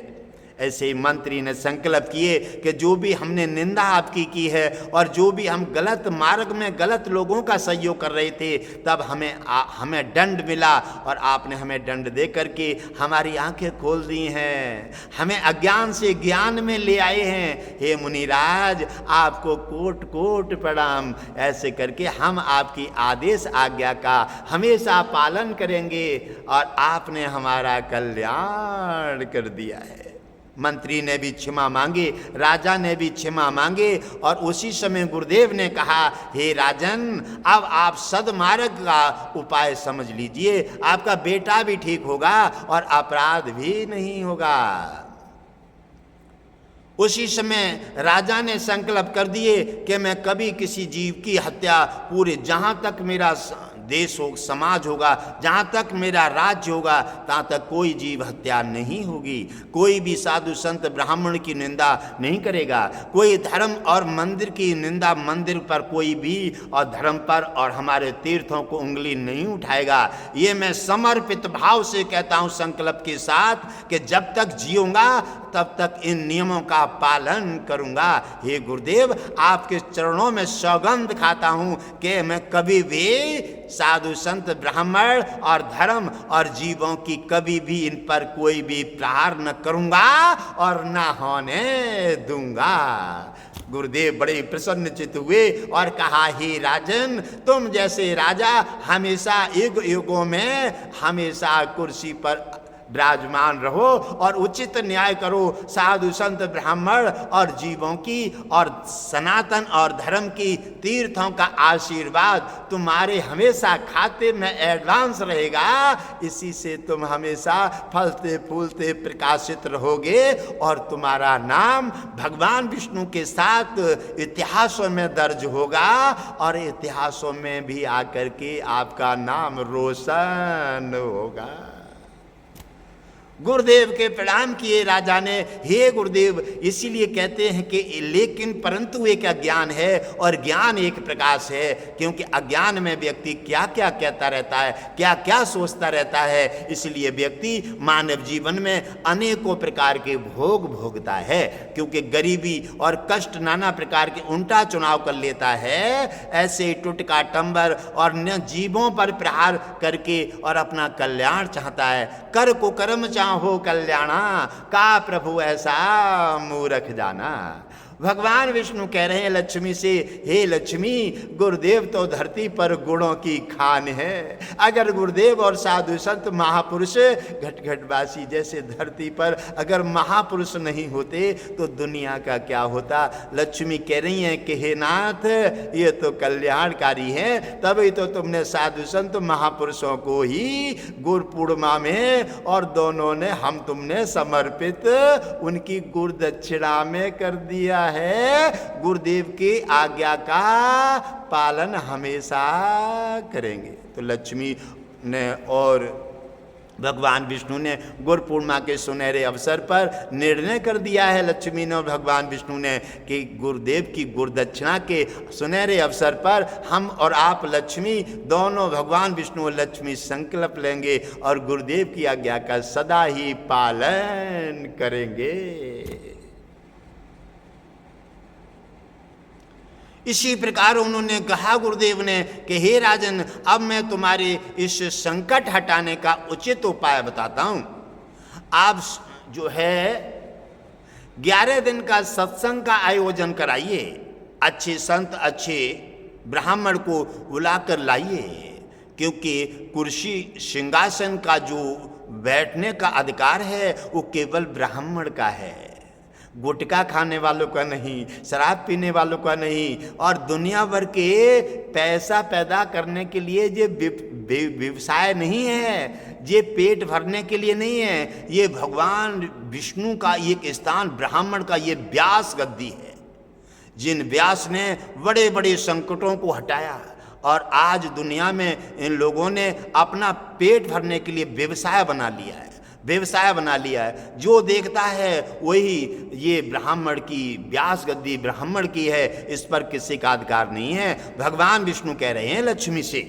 ऐसे ही मंत्री ने संकल्प किए कि जो भी हमने निंदा आपकी की है और जो भी हम गलत मार्ग में गलत लोगों का सहयोग कर रहे थे, तब हमें दंड मिला और आपने हमें दंड दे करके हमारी आंखें खोल दी हैं, हमें अज्ञान से ज्ञान में ले आए हैं। हे मुनिराज, आपको कोट कोट प्रणाम। ऐसे करके हम आपकी आदेश आज्ञा का हमेशा पालन करेंगे और आपने हमारा कल्याण कर दिया है। मंत्री ने भी क्षमा मांगी, राजा ने भी क्षमा मांगे और उसी समय गुरुदेव ने कहा, हे राजन, अब आप सद्मार्ग का उपाय समझ लीजिए। आपका बेटा भी ठीक होगा और अपराध भी नहीं होगा। उसी समय राजा ने संकल्प कर दिए कि मैं कभी किसी जीव की हत्या, पूरे जहां तक मेरा देश हो, समाज होगा, जहाँ तक मेरा राज्य होगा, तहाँ तक कोई जीव हत्या नहीं होगी, कोई भी साधु संत ब्राह्मण की निंदा नहीं करेगा, कोई धर्म और मंदिर की निंदा, मंदिर पर कोई भी और धर्म पर और हमारे तीर्थों को उंगली नहीं उठाएगा। ये मैं समर्पित भाव से कहता हूँ संकल्प के साथ कि जब तक जीऊंगा तब तक इन नियमों का पालन करूंगा। हे गुरुदेव, आपके चरणों में सौगंध खाता हूं कि मैं कभी भी साधु संत ब्राह्मण और धर्म और जीवों की कभी भी इन पर कोई भी प्रहार न करूंगा और न होने दूंगा। गुरुदेव बड़े प्रसन्नचित हुए और कहा, हे राजन, तुम जैसे राजा हमेशा युग युगों में हमेशा कुर्सी पर विराजमान रहो और उचित न्याय करो। साधु संत ब्राह्मण और जीवों की और सनातन और धर्म की तीर्थों का आशीर्वाद तुम्हारे हमेशा खाते में एडवांस रहेगा। इसी से तुम हमेशा फलते फूलते प्रकाशित रहोगे और तुम्हारा नाम भगवान विष्णु के साथ इतिहासों में दर्ज होगा और इतिहासों में भी आकर के आपका नाम रोशन होगा। गुरुदेव के प्रणाम किए राजा ने। हे गुरुदेव, इसीलिए कहते हैं कि लेकिन परंतु एक अज्ञान है और ज्ञान एक प्रकाश है, क्योंकि अज्ञान में व्यक्ति क्या क्या कहता रहता है, क्या क्या सोचता रहता है, इसलिए व्यक्ति मानव जीवन में अनेकों प्रकार के भोग भोगता है, क्योंकि गरीबी और कष्ट नाना प्रकार के उल्टा चुनाव कर लेता है। ऐसे टुटका टंबर और न जीवों पर प्रहार करके और अपना कल्याण चाहता है। कर को कर्म हो कल्याणा, का प्रभु ऐसा मूर्ख जाना। भगवान विष्णु कह रहे हैं लक्ष्मी से, हे लक्ष्मी, गुरुदेव तो धरती पर गुणों की खान है। अगर गुरुदेव और साधु संत महापुरुष घटघटवासी जैसे धरती पर अगर महापुरुष नहीं होते तो दुनिया का क्या होता। लक्ष्मी कह रही हैं कि हे नाथ, ये तो कल्याणकारी है, तभी तो तुमने साधु संत महापुरुषों को ही गुरु पूर्णिमा में और दोनों ने हम तुमने समर्पित उनकी गुरु दक्षिणा में कर दिया है। गुरुदेव की आज्ञा का पालन हमेशा करेंगे। तो लक्ष्मी ने और भगवान विष्णु ने गुरु पूर्णिमा के सुनहरे अवसर पर निर्णय कर दिया है, लक्ष्मी ने और भगवान विष्णु ने, कि गुरुदेव की गुरुदक्षिणा के सुनहरे अवसर पर हम और आप लक्ष्मी दोनों, भगवान विष्णु और लक्ष्मी संकल्प लेंगे और गुरुदेव की आज्ञा का सदा ही पालन करेंगे। इसी प्रकार उन्होंने कहा गुरुदेव ने कि हे राजन, अब मैं तुम्हारे इस संकट हटाने का उचित उपाय बताता हूं। आप जो है 11 दिन का सत्संग का आयोजन कराइए, अच्छे संत अच्छे ब्राह्मण को बुलाकर लाइए, क्योंकि कुर्सी सिंहासन का जो बैठने का अधिकार है वो केवल ब्राह्मण का है, गुटखा खाने वालों का नहीं, शराब पीने वालों का नहीं, और दुनिया भर के पैसा पैदा करने के लिए ये व्यवसाय नहीं है, ये पेट भरने के लिए नहीं है। ये भगवान विष्णु का एक स्थान, ब्राह्मण का ये व्यास गद्दी है, जिन व्यास ने बड़े बड़े संकटों को हटाया और आज दुनिया में इन लोगों ने अपना पेट भरने के लिए व्यवसाय बना लिया है, व्यवसाय बना लिया है। जो देखता है वही ये ब्राह्मण की व्यास गद्दी ब्राह्मण की है, इस पर किसी का अधिकार नहीं है। भगवान विष्णु कह रहे हैं लक्ष्मी से,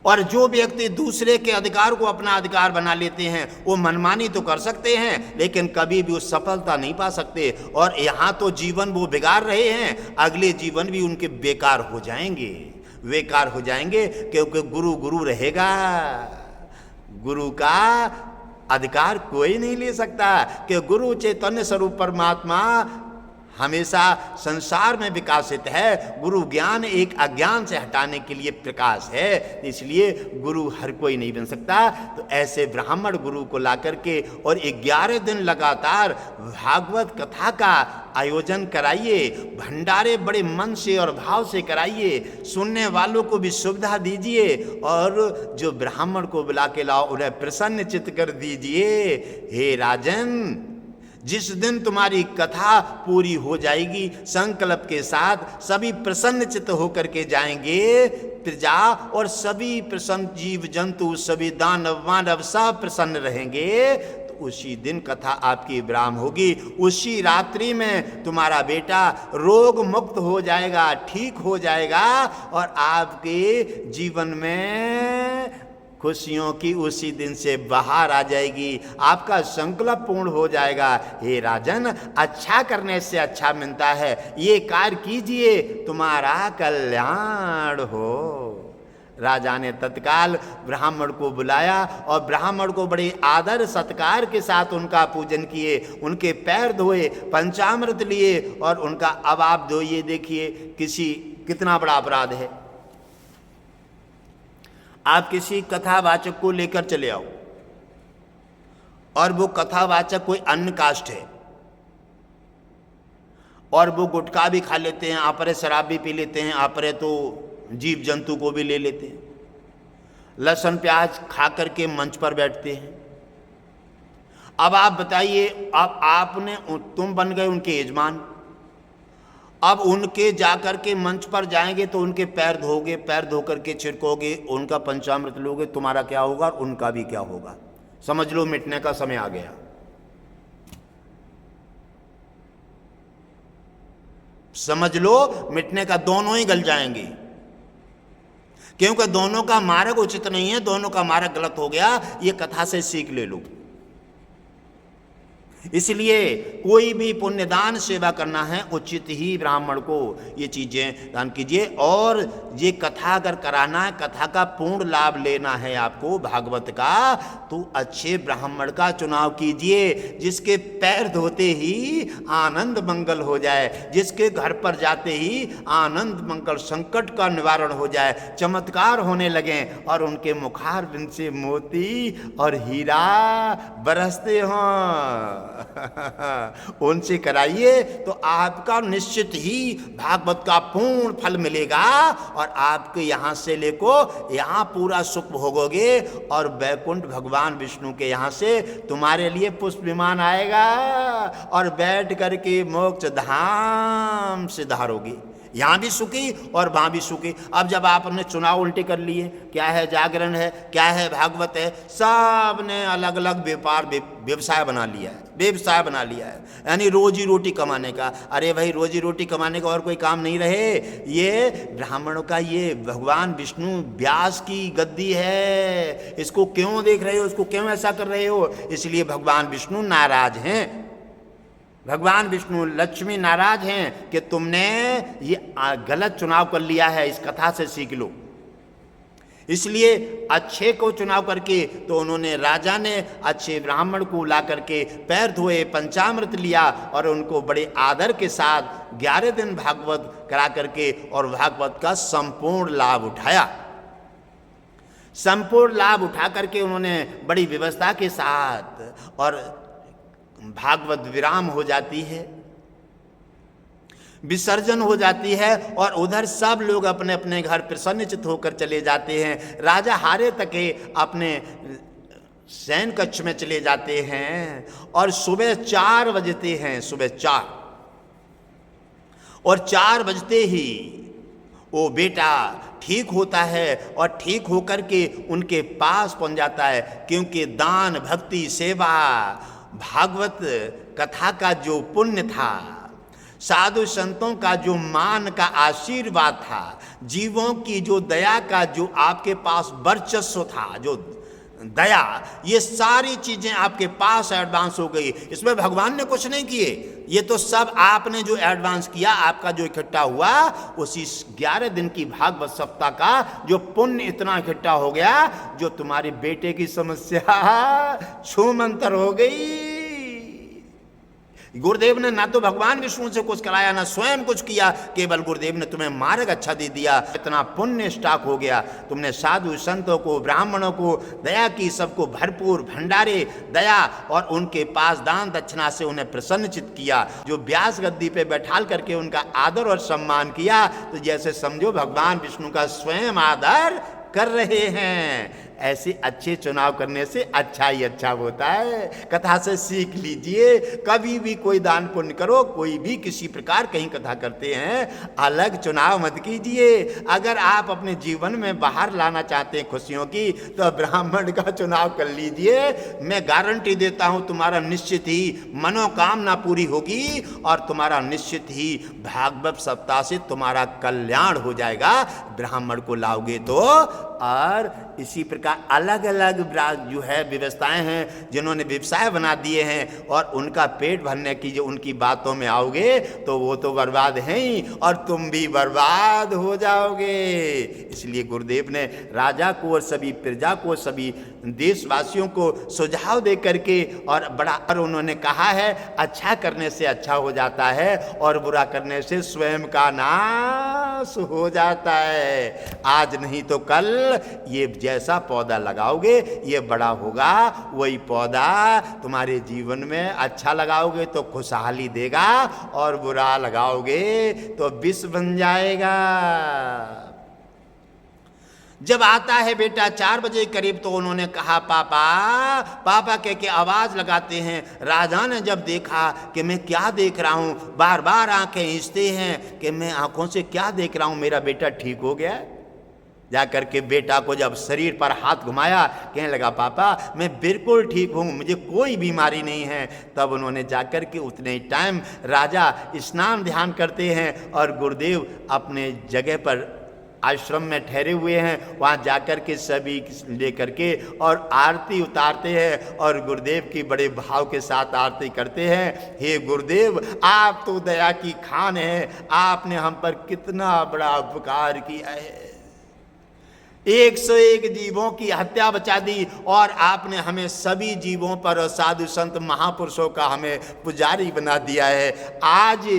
और जो व्यक्ति दूसरे के अधिकार को अपना अधिकार बना लेते हैं वो मनमानी तो कर सकते हैं, लेकिन कभी भी वो सफलता नहीं पा सकते। और यहाँ तो जीवन वो बिगाड़ रहे हैं, अगले जीवन भी उनके बेकार हो जाएंगे, बेकार हो जाएंगे, क्योंकि गुरु गुरु रहेगा। गुरु का अधिकार कोई नहीं ले सकता, कि गुरु चैतन्य स्वरूप परमात्मा हमेशा संसार में विकासित है। गुरु ज्ञान एक अज्ञान से हटाने के लिए प्रकाश है, इसलिए गुरु हर कोई नहीं बन सकता। तो ऐसे ब्राह्मण गुरु को ला करके और 11 दिन लगातार भागवत कथा का आयोजन कराइए, भंडारे बड़े मन से और भाव से कराइए, सुनने वालों को भी सुविधा दीजिए, और जो ब्राह्मण को बुला के लाओ उन्हें प्रसन्न चित्त कर दीजिए। हे राजन, जिस दिन तुम्हारी कथा पूरी हो जाएगी, संकल्प के साथ सभी प्रसन्नचित्त होकर के जाएंगे। प्रजा और सभी प्रसन्न जीव जंतु, सभी दानव मानव सब प्रसन्न रहेंगे। तो उसी दिन कथा आपकी विराम होगी। उसी रात्रि में तुम्हारा बेटा रोग मुक्त हो जाएगा, ठीक हो जाएगा और आपके जीवन में खुशियों की उसी दिन से बहार आ जाएगी। आपका संकल्प पूर्ण हो जाएगा। हे राजन, अच्छा करने से अच्छा मिलता है, ये कार्य कीजिए, तुम्हारा कल्याण हो। राजा ने तत्काल ब्राह्मण को बुलाया और ब्राह्मण को बड़े आदर सत्कार के साथ उनका पूजन किए, उनके पैर धोए, पंचामृत लिए और उनका अब आप धोइए। देखिए कितना बड़ा अपराध है। आप किसी कथावाचक को लेकर चले आओ और वो कथावाचक कोई अन्य कास्ट है और वो गुटखा भी खा लेते हैं, आपरे शराब भी पी लेते हैं, आपरे तो जीव जंतु को भी ले लेते हैं, लहसुन प्याज खा करके मंच पर बैठते हैं। अब आप बताइए, अब तुम बन गए उनके यजमान, अब उनके जाकर के मंच पर जाएंगे तो उनके पैर धोगे, पैर धो करके छिड़कोगे, उनका पंचामृत लोगे, तुम्हारा क्या होगा और उनका भी क्या होगा। समझ लो मिटने का समय आ गया। समझ लो मिटने का, दोनों ही गल जाएंगे, क्योंकि दोनों का मार्ग उचित नहीं है, दोनों का मार्ग गलत हो गया। ये कथा से सीख ले लो। इसलिए कोई भी पुण्यदान सेवा करना है, उचित ही ब्राह्मण को ये चीजें दान कीजिए। और ये कथा अगर कराना है, कथा का पूर्ण लाभ लेना है आपको भागवत का, तो अच्छे ब्राह्मण का चुनाव कीजिए, जिसके पैर धोते ही आनंद मंगल हो जाए, जिसके घर पर जाते ही आनंद मंगल संकट का निवारण हो जाए, चमत्कार होने लगे और उनके मुखारबिंद से मोती और हीरा बरसते हों। उनसे कराइए तो आपका निश्चित ही भागवत का पूर्ण फल मिलेगा और आपके यहाँ से लेको यहाँ पूरा सुख भोगोगे और वैकुंठ भगवान विष्णु के यहाँ से तुम्हारे लिए पुष्प विमान आएगा और बैठ करके मोक्ष धाम से धारोगे। यहाँ भी सुखी और वहाँ भी सुखी। अब जब आपने चुनाव उल्टे कर लिए, क्या है जागरण है, क्या है भागवत है, सब ने अलग अलग व्यवसाय बना लिया है, व्यवसाय बना लिया है, यानी रोजी रोटी कमाने का। अरे भाई, रोजी रोटी कमाने का और कोई काम नहीं रहे। ये ब्राह्मणों का, ये भगवान विष्णु व्यास की गद्दी है, इसको क्यों देख रहे हो, इसको क्यों ऐसा कर रहे हो। इसलिए भगवान विष्णु नाराज हैं, भगवान विष्णु लक्ष्मी नाराज हैं कि तुमने ये गलत चुनाव कर लिया है। इस कथा से सीख लो। इसलिए अच्छे को चुनाव करके तो उन्होंने, राजा ने अच्छे ब्राह्मण को ला करके पैर धोए, पंचामृत लिया और उनको बड़े आदर के साथ 11 दिन भागवत करा करके और भागवत का संपूर्ण लाभ उठाया। संपूर्ण लाभ उठा करके उन्होंने बड़ी व्यवस्था के साथ और भागवत विराम हो जाती है, विसर्जन हो जाती है और उधर सब लोग अपने अपने घर प्रसन्नचित्त होकर चले जाते हैं। राजा हारे तके अपने शयन कक्ष में चले जाते हैं और सुबह 4 बजते हैं, सुबह 4 और 4 बजते ही वो बेटा ठीक होता है और ठीक होकर के उनके पास पहुंच जाता है, क्योंकि दान भक्ति सेवा भागवत कथा का जो पुण्य था, साधु संतों का जो मान का आशीर्वाद था, जीवों की जो दया का जो आपके पास वर्चस्व था, जो दया, ये सारी चीजें आपके पास एडवांस हो गई। इसमें भगवान ने कुछ नहीं किए, ये तो सब आपने जो एडवांस किया, आपका जो इकट्ठा हुआ, उसी 11 दिन की भागवत सप्ताह का जो पुण्य इतना इकट्ठा हो गया, जो तुम्हारे बेटे की समस्या छूमंतर हो गई। गुरुदेव ने ना तो भगवान विष्णु से कुछ कराया, ना स्वयं कुछ किया, केवल गुरुदेव ने तुम्हें मार्ग अच्छा दे दिया। इतना पुण्य स्टॉक हो गया, तुमने साधु संतों को, ब्राह्मणों को दया की, सबको भरपूर भंडारे दया और उनके पास दान दक्षिणा से उन्हें प्रसन्नचित किया। जो व्यास गद्दी पे बैठाल करके उनका आदर और सम्मान किया, तो जैसे समझो भगवान विष्णु का स्वयं आदर कर रहे हैं। ऐसे अच्छे चुनाव करने से अच्छा ही अच्छा होता है। कथा से सीख लीजिए, कभी भी कोई दान पुण्य करो, कोई भी किसी प्रकार कहीं कथा करते हैं, अलग चुनाव मत कीजिए। अगर आप अपने जीवन में बाहर लाना चाहते हैं खुशियों की, तो ब्राह्मण का चुनाव कर लीजिए। मैं गारंटी देता हूं तुम्हारा निश्चित ही मनोकामना पूरी होगी और तुम्हारा निश्चित ही भागवत सप्ताह से तुम्हारा कल्याण हो जाएगा, ब्राह्मण को लाओगे तो। और इसी प्रकार अलग अलग जो है व्यवस्थाएं हैं, जिन्होंने व्यवसाय बना दिए हैं और उनका पेट भरने की जो उनकी बातों में आओगे तो वो तो बर्बाद हैं ही, और तुम भी बर्बाद हो जाओगे। इसलिए गुरुदेव ने राजा को और सभी प्रजा को, सभी देशवासियों को सुझाव दे करके और बड़ा उन्होंने कहा है, अच्छा करने से अच्छा हो जाता है और बुरा करने से स्वयं का नाश हो जाता है। आज नहीं तो कल ये जैसा पौधा लगाओगे ये बड़ा होगा, वही पौधा तुम्हारे जीवन में अच्छा लगाओगे तो खुशहाली देगा, और बुरा लगाओगे तो विष बन जाएगा। जब आता है बेटा 4 बजे करीब, तो उन्होंने कहा पापा पापा कह के आवाज लगाते हैं। राजा ने जब देखा कि मैं क्या देख रहा हूं, बार बार आंखें खींचते हैं कि मैं आंखों से क्या देख रहा हूं, मेरा बेटा ठीक हो गया। जाकर के बेटा को जब शरीर पर हाथ घुमाया, कहने लगा पापा मैं बिल्कुल ठीक हूँ, मुझे कोई बीमारी नहीं है। तब उन्होंने जाकर के उतने ही टाइम राजा स्नान ध्यान करते हैं और गुरुदेव अपने जगह पर आश्रम में ठहरे हुए हैं, वहाँ जाकर के सभी लेकर के और आरती उतारते हैं और गुरुदेव की बड़े भाव के साथ आरती करते हैं। हे गुरुदेव, आप तो दया की खान हैं, आपने हम पर कितना बड़ा उपकार किया है। 101 जीवों की हत्या बचा दी और आपने हमें सभी जीवों पर साधु संत महापुरुषों का हमें पुजारी बना दिया है आज।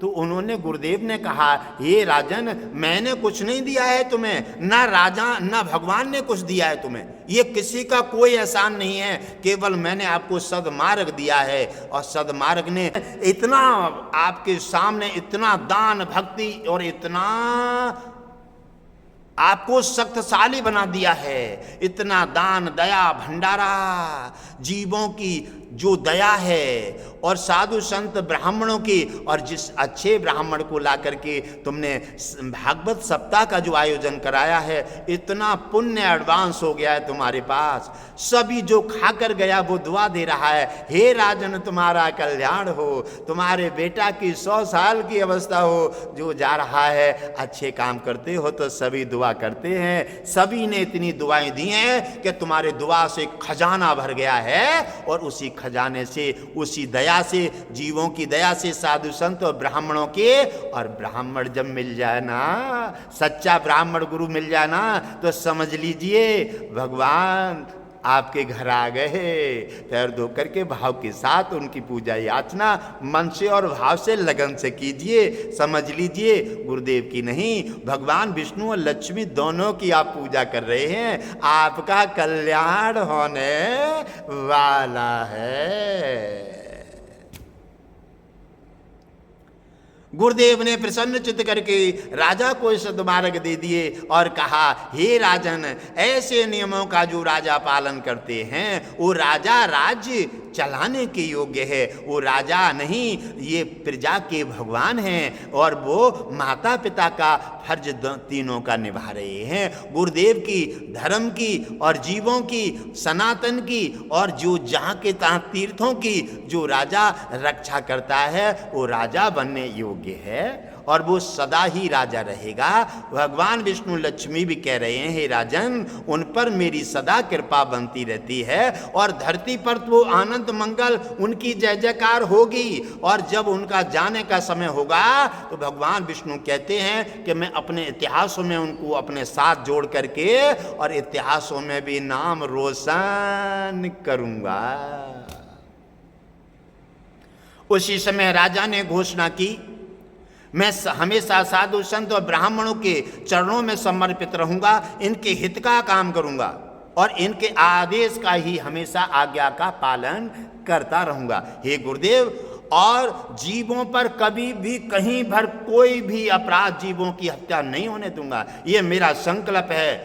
तो उन्होंने गुरुदेव ने कहा, हे राजन, मैंने कुछ नहीं दिया है तुम्हें, ना राजा ना भगवान ने कुछ दिया है तुम्हें, ये किसी का कोई एहसान नहीं है, केवल मैंने आपको सदमार्ग दिया है। और सदमार्ग ने इतना आपके सामने इतना दान भक्ति और इतना आपको शक्तिशाली बना दिया है, इतना दान दया भंडारा, जीवों की जो दया है और साधु संत ब्राह्मणों की, और जिस अच्छे ब्राह्मण को ला करके तुमने भागवत सप्ताह का जो आयोजन कराया है, इतना पुण्य एडवांस हो गया है तुम्हारे पास। सभी जो खाकर गया वो दुआ दे रहा है, हे राजन तुम्हारा कल्याण हो, तुम्हारे बेटा की 100 साल की अवस्था हो। जो जा रहा है, अच्छे काम करते हो तो सभी दुआ करते हैं। सभी ने इतनी दुआएं दी हैं कि तुम्हारे दुआ से खजाना भर गया है, और उसी खजाने से, उसी दया से, जीवों की दया से, साधु संत और ब्राह्मणों के, और ब्राह्मण जब मिल जाए ना, सच्चा ब्राह्मण गुरु मिल जाए ना, तो समझ लीजिए भगवान आपके घर आ गए। पैर धो करके भाव के साथ उनकी पूजा याचना मन से और भाव से लगन से कीजिए। समझ लीजिए गुरुदेव की नहीं, भगवान विष्णु और लक्ष्मी दोनों की आप पूजा कर रहे हैं, आपका कल्याण होने वाला है। गुरुदेव ने प्रसन्न चित्त करके राजा को सदमार्ग दे दिए और कहा, हे राजन, ऐसे नियमों का जो राजा पालन करते हैं वो राजा राज्य चलाने के योग्य है। वो राजा नहीं, ये प्रजा के भगवान हैं और वो माता पिता का फर्ज तीनों का निभा रहे हैं। गुरुदेव की, धर्म की और जीवों की, सनातन की और जो जहाँ के तहाँ तीर्थों की जो राजा रक्षा करता है वो राजा बनने योग्य है और वो सदा ही राजा रहेगा। भगवान विष्णु लक्ष्मी भी कह रहे हैं, हे राजन, उन पर मेरी सदा कृपा बनती रहती है और धरती पर तो आनंद मंगल उनकी जय जयकार होगी। और जब उनका जाने का समय होगा तो भगवान विष्णु कहते हैं कि मैं अपने इतिहासों में उनको अपने साथ जोड़ करके और इतिहासों में भी नाम रोशन करूंगा। उसी समय राजा ने घोषणा की, मैं हमेशा साधु संत और ब्राह्मणों के चरणों में समर्पित रहूंगा, इनके हित का काम करूंगा और इनके आदेश का ही हमेशा आज्ञा का पालन करता रहूंगा। हे गुरुदेव, और जीवों पर कभी भी कहीं भर कोई भी अपराध, जीवों की हत्या नहीं होने दूंगा, ये मेरा संकल्प है।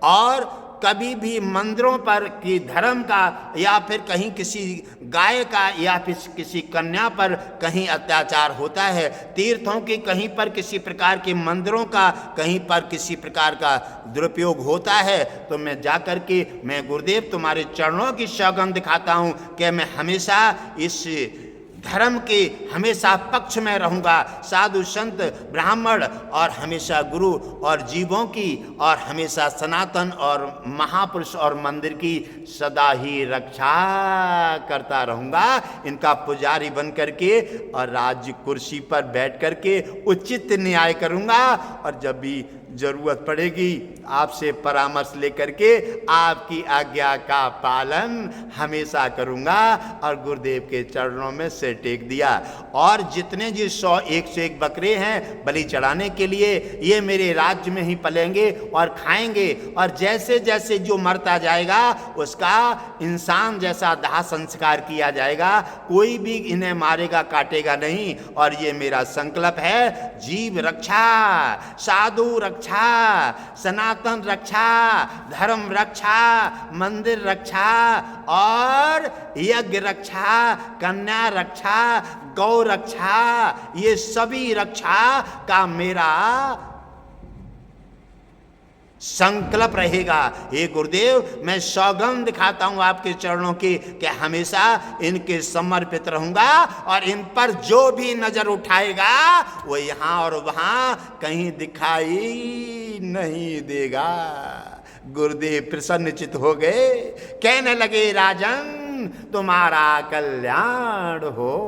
और कभी भी मंदिरों पर कि धर्म का या फिर कहीं किसी गाय का या फिर किसी कन्या पर कहीं अत्याचार होता है, तीर्थों की कहीं पर किसी प्रकार के मंदिरों का कहीं पर किसी प्रकार का दुरुपयोग होता है, तो मैं जाकर के मैं गुरुदेव तुम्हारे चरणों की सौगंध दिखाता हूँ कि मैं हमेशा इस धर्म के हमेशा पक्ष में रहूँगा। साधु संत ब्राह्मण और हमेशा गुरु और जीवों की और हमेशा सनातन और महापुरुष और मंदिर की सदा ही रक्षा करता रहूँगा, इनका पुजारी बन करके और राज्य कुर्सी पर बैठ करके उचित न्याय करूँगा। और जब भी जरूरत पड़ेगी आपसे परामर्श लेकर के आपकी आज्ञा का पालन हमेशा करूंगा। और गुरुदेव के चरणों में सिर टेक दिया। और जितने जी 101 बकरे हैं बलि चढ़ाने के लिए, ये मेरे राज्य में ही पलेंगे और खाएंगे। और जैसे जैसे जो मरता जाएगा उसका इंसान जैसा दाह संस्कार किया जाएगा, कोई भी इन्हें मारेगा काटेगा नहीं। और ये मेरा संकल्प है, जीव रक्षा, साधु रक्षा, सनातन रक्षा, धर्म रक्षा, मंदिर रक्षा और यज्ञ रक्षा, कन्या रक्षा, गौ रक्षा, ये सभी रक्षा का मेरा संकल्प रहेगा। हे गुरुदेव, मैं सौगंध दिखाता हूं आपके चरणों की कि हमेशा इनके समर्पित रहूंगा और इन पर जो भी नजर उठाएगा वो यहां और वहां कहीं दिखाई नहीं देगा। गुरुदेव प्रसन्नचित हो गए, कहने लगे राजन तुम्हारा कल्याण हो।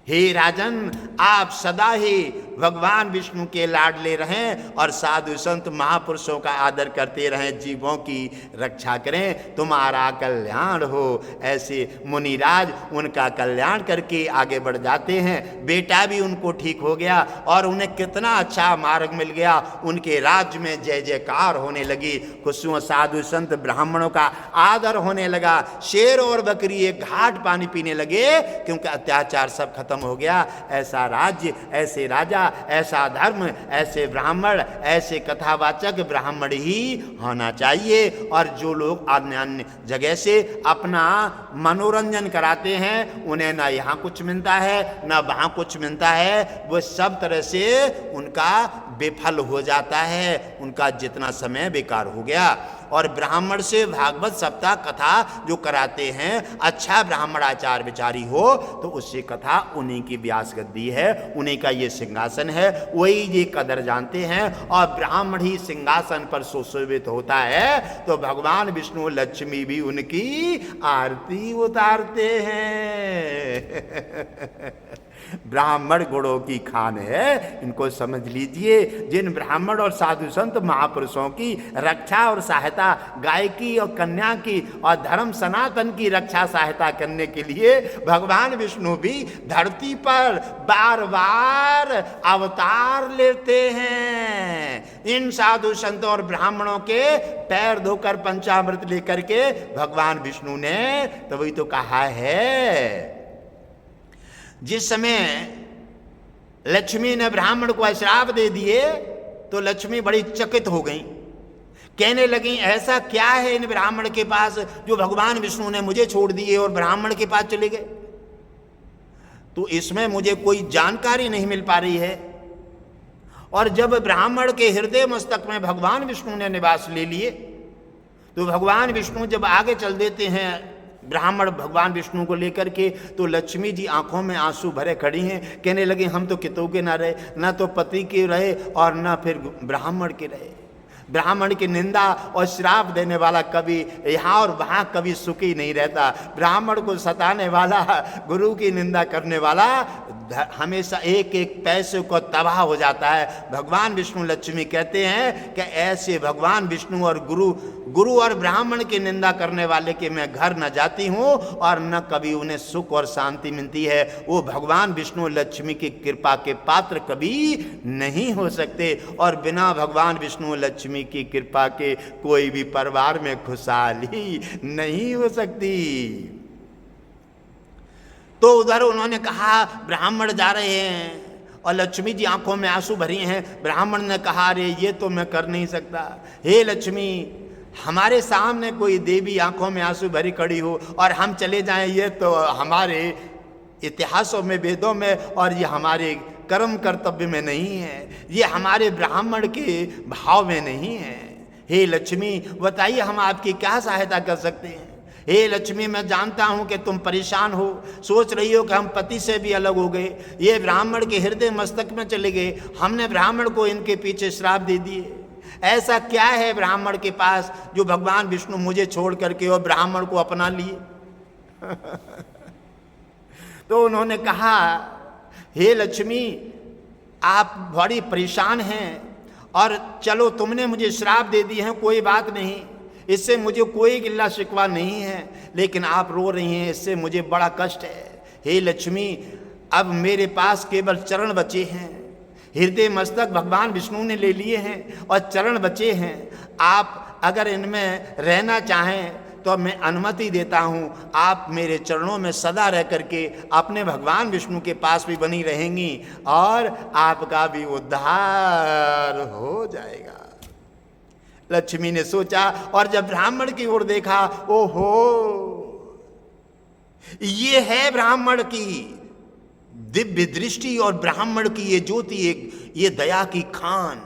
हे राजन, आप सदा ही भगवान विष्णु के लाडले रहें और साधु संत महापुरुषों का आदर करते रहें, जीवों की रक्षा करें, तुम्हारा कल्याण हो। ऐसे मुनिराज उनका कल्याण करके आगे बढ़ जाते हैं। बेटा भी उनको ठीक हो गया और उन्हें कितना अच्छा मार्ग मिल गया। उनके राज्य में जय जयकार होने लगी, खुशियों साधु संत ब्राह्मणों का आदर होने लगा। शेर और बकरी एक घाट पानी पीने लगे क्योंकि अत्याचार सब खत्म हो गया। ऐसा राज्य, ऐसे राजा, ऐसा धर्म, ऐसे ब्राह्मण, ऐसे कथावाचक ब्राह्मण ही होना चाहिए। और जो लोग अन्य अन्य जगह से अपना मनोरंजन कराते हैं, उन्हें ना यहाँ कुछ मिलता है ना वहाँ कुछ मिलता है, वो सब तरह से उनका विफल हो जाता है, उनका जितना समय बेकार हो गया। और ब्राह्मण से भागवत सप्ताह कथा जो कराते हैं, अच्छा ब्राह्मण आचार विचारी हो तो उससे कथा उन्हीं की व्यास गद्दी है, उन्हीं का ये सिंहासन है, वही ये कदर जानते हैं। और ब्राह्मण ही सिंहासन पर सुशोभित होता है तो भगवान विष्णु लक्ष्मी भी उनकी आरती उतारते हैं। ब्राह्मण गुणों की खान है, इनको समझ लीजिए। जिन ब्राह्मण और साधु संत महापुरुषों की रक्षा और सहायता, गायकी और कन्या की और धर्म सनातन की रक्षा सहायता करने के लिए भगवान विष्णु भी धरती पर बार बार अवतार लेते हैं। इन साधु संतों और ब्राह्मणों के पैर धोकर पंचामृत लेकर के भगवान विष्णु ने तभी तो कहा है, जिस समय लक्ष्मी ने ब्राह्मण को श्राप दे दिए तो लक्ष्मी बड़ी चकित हो गई, कहने लगी ऐसा क्या है इन ब्राह्मण के पास जो भगवान विष्णु ने मुझे छोड़ दिए और ब्राह्मण के पास चले गए। तो इसमें मुझे कोई जानकारी नहीं मिल पा रही है। और जब ब्राह्मण के हृदय मस्तक में भगवान विष्णु ने निवास ले लिए तो भगवान विष्णु जब आगे चल देते हैं ब्राह्मण भगवान विष्णु को लेकर के, तो लक्ष्मी जी आंखों में आंसू भरे खड़ी हैं, कहने लगे हम तो कितों के ना रहे, ना तो पति के रहे और ना फिर ब्राह्मण के रहे। ब्राह्मण की निंदा और श्राप देने वाला कभी यहाँ और वहाँ कभी सुखी नहीं रहता। ब्राह्मण को सताने वाला, गुरु की निंदा करने वाला हमेशा एक एक पैसे को तबाह हो जाता है। भगवान विष्णु लक्ष्मी कहते हैं कि ऐसे भगवान विष्णु और गुरु और ब्राह्मण की निंदा करने वाले के मैं घर न जाती हूँ और न कभी उन्हें सुख और शांति मिलती है। वो भगवान विष्णु लक्ष्मी की कृपा के पात्र कभी नहीं हो सकते और बिना भगवान विष्णु लक्ष्मी की कृपा के कोई भी परिवार में खुशहाली नहीं हो सकती। तो उधर उन्होंने कहा ब्राह्मण जा रहे हैं और लक्ष्मी जी आंखों में आंसू भरी हैं। ब्राह्मण ने कहा, अरे ये तो मैं कर नहीं सकता। हे लक्ष्मी, हमारे सामने कोई देवी आंखों में आंसू भरी खड़ी हो और हम चले जाएं, ये तो हमारे इतिहासों में, वेदों में और ये हमारे कर्म कर्तव्य में नहीं है, ये हमारे ब्राह्मण के भाव में नहीं है। हे लक्ष्मी, बताइए हम आपकी क्या सहायता कर सकते हैं। हे लक्ष्मी, मैं जानता हूं कि तुम परेशान हो, सोच रही हो कि हम पति से भी अलग हो गए, ये ब्राह्मण के हृदय मस्तक में चले गए, हमने ब्राह्मण को इनके पीछे श्राप दे दिए। ऐसा क्या है ब्राह्मण के पास जो भगवान विष्णु मुझे छोड़ करके और ब्राह्मण को अपना लिए। तो उन्होंने कहा, हे लक्ष्मी, आप बड़ी परेशान हैं और चलो तुमने मुझे श्राप दे दिए हैं, कोई बात नहीं, इससे मुझे कोई गिल्ला शिकवा नहीं है, लेकिन आप रो रही हैं, इससे मुझे बड़ा कष्ट है। हे लक्ष्मी, अब मेरे पास केवल चरण बचे हैं, हृदय मस्तक भगवान विष्णु ने ले लिए हैं और चरण बचे हैं। आप अगर इनमें रहना चाहें तो मैं अनुमति देता हूं, आप मेरे चरणों में सदा रह करके अपने भगवान विष्णु के पास भी बनी रहेंगी और आपका भी उद्धार हो जाएगा। लक्ष्मी ने सोचा और जब ब्राह्मण की ओर देखा, ओहो, ये है ब्राह्मण की दिव्य दृष्टि और ब्राह्मण की ये ज्योति, एक ये दया की खान।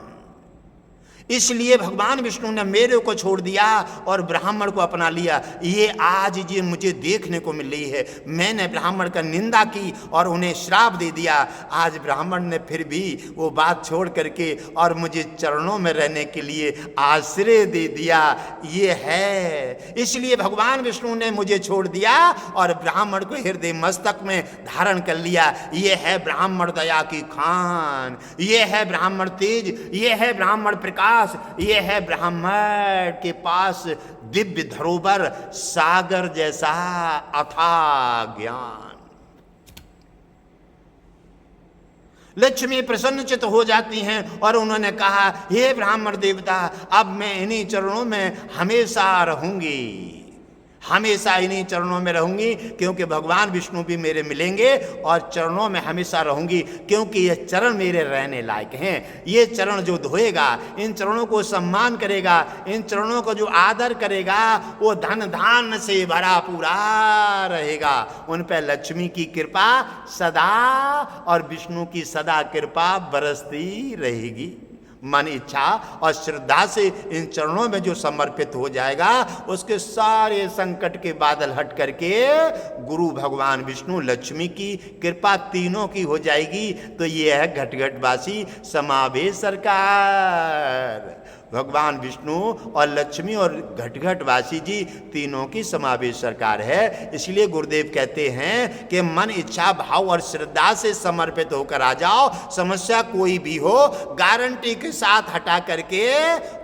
इसलिए भगवान विष्णु ने मेरे को छोड़ दिया और ब्राह्मण को अपना लिया। ये आज ये मुझे देखने को मिल रही है। मैंने ब्राह्मण का निंदा की और उन्हें श्राप दे दिया, आज ब्राह्मण ने फिर भी वो बात छोड़ करके और मुझे चरणों में रहने के लिए आश्रय दे दिया। ये है, इसलिए भगवान विष्णु ने मुझे छोड़ दिया और ब्राह्मण को हृदय मस्तक में धारण कर लिया। ये है ब्राह्मण दया की खान, ये है ब्राह्मण तेज, ये है ब्राह्मण प्रकाश, ये है ब्राह्मण के पास दिव्य धरोहर, सागर जैसा अथाह ज्ञान। लक्ष्मी प्रसन्नचित हो जाती हैं और उन्होंने कहा, हे ब्राह्मण देवता, अब मैं इन्हीं चरणों में हमेशा रहूंगी, हमेशा इन्हीं चरणों में रहूंगी, क्योंकि भगवान विष्णु भी मेरे मिलेंगे और चरणों में हमेशा रहूंगी, क्योंकि ये चरण मेरे रहने लायक हैं। ये चरण जो धोएगा, इन चरणों को सम्मान करेगा, इन चरणों को जो आदर करेगा, वो धन धान से भरा पूरा रहेगा। उन पर लक्ष्मी की कृपा सदा और विष्णु की सदा कृपा बरसती रहेगी। मन इच्छा और श्रद्धा से इन चरणों में जो समर्पित हो जाएगा, उसके सारे संकट के बादल हट करके गुरु भगवान विष्णु लक्ष्मी की कृपा तीनों की हो जाएगी। तो ये है घटघटवासी समावेश सरकार। भगवान विष्णु और लक्ष्मी और घटघटवासी जी तीनों की समावेश सरकार है। इसलिए गुरुदेव कहते हैं कि मन इच्छा भाव और श्रद्धा से समर्पित होकर आ जाओ, समस्या कोई भी हो गारंटी के साथ हटा करके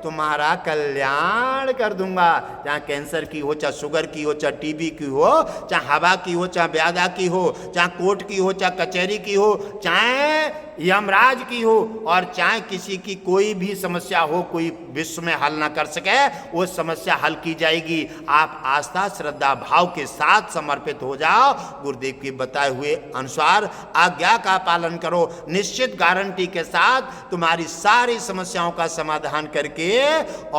तुम्हारा कल्याण कर दूंगा। चाहे कैंसर की हो, चाहे शुगर की हो, चाहे टीबी की हो, चाहे हवा की हो, चाहे ब्यादा की हो, चाहे कोर्ट की हो, चाहे कचहरी की हो, चाहे यमराज की हो, और चाहे किसी की कोई भी समस्या हो, कोई विश्व में हल ना कर सके, वो समस्या हल की जाएगी। आप आस्था श्रद्धा भाव के साथ समर्पित हो जाओ, गुरुदेव के बताए हुए अनुसार आज्ञा का पालन करो, निश्चित गारंटी के साथ तुम्हारी सारी समस्याओं का समाधान करके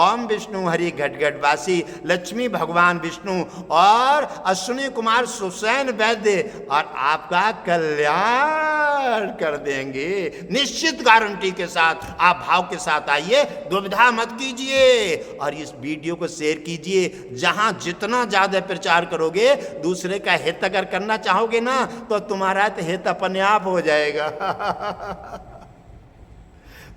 ओम विष्णु हरि घटघटवासी लक्ष्मी भगवान विष्णु और अश्विनी कुमार सुसैन वैद्य और आपका कल्याण कर देंगे। निश्चित गारंटी के साथ आप भाव के साथ आइए, दुविधा मत कीजिए और इस वीडियो को शेयर कीजिए। जहां जितना ज्यादा प्रचार करोगे, दूसरे का हित अगर करना चाहोगे ना, तो तुम्हारा तो हित अपने आप हो जाएगा।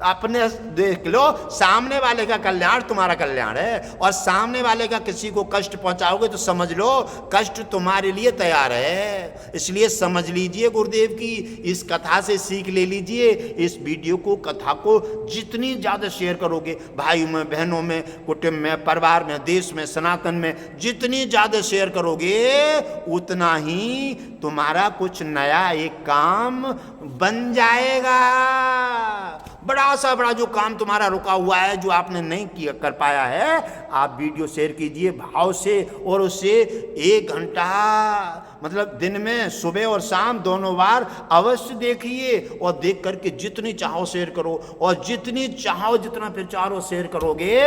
अपने देख लो, सामने वाले का कल्याण तुम्हारा कल्याण है, और सामने वाले का किसी को कष्ट पहुंचाओगे तो समझ लो कष्ट तुम्हारे लिए तैयार है। इसलिए समझ लीजिए, गुरुदेव की इस कथा से सीख ले लीजिए। इस वीडियो को, कथा को जितनी ज्यादा शेयर करोगे, भाइयों में, बहनों में, कुटुंब में, परिवार में, देश में, सनातन में, जितनी ज्यादा शेयर करोगे उतना ही तुम्हारा कुछ नया एक काम बन जाएगा। बड़ा सा बड़ा जो काम तुम्हारा रुका हुआ है, जो आपने नहीं किया कर पाया है, आप वीडियो शेयर कीजिए भाव से, और उससे 1 घंटा मतलब दिन में सुबह और शाम दोनों बार अवश्य देखिए, और देख करके जितनी चाहो शेयर करो, और जितनी चाहो जितना प्रचार और शेयर करोगे,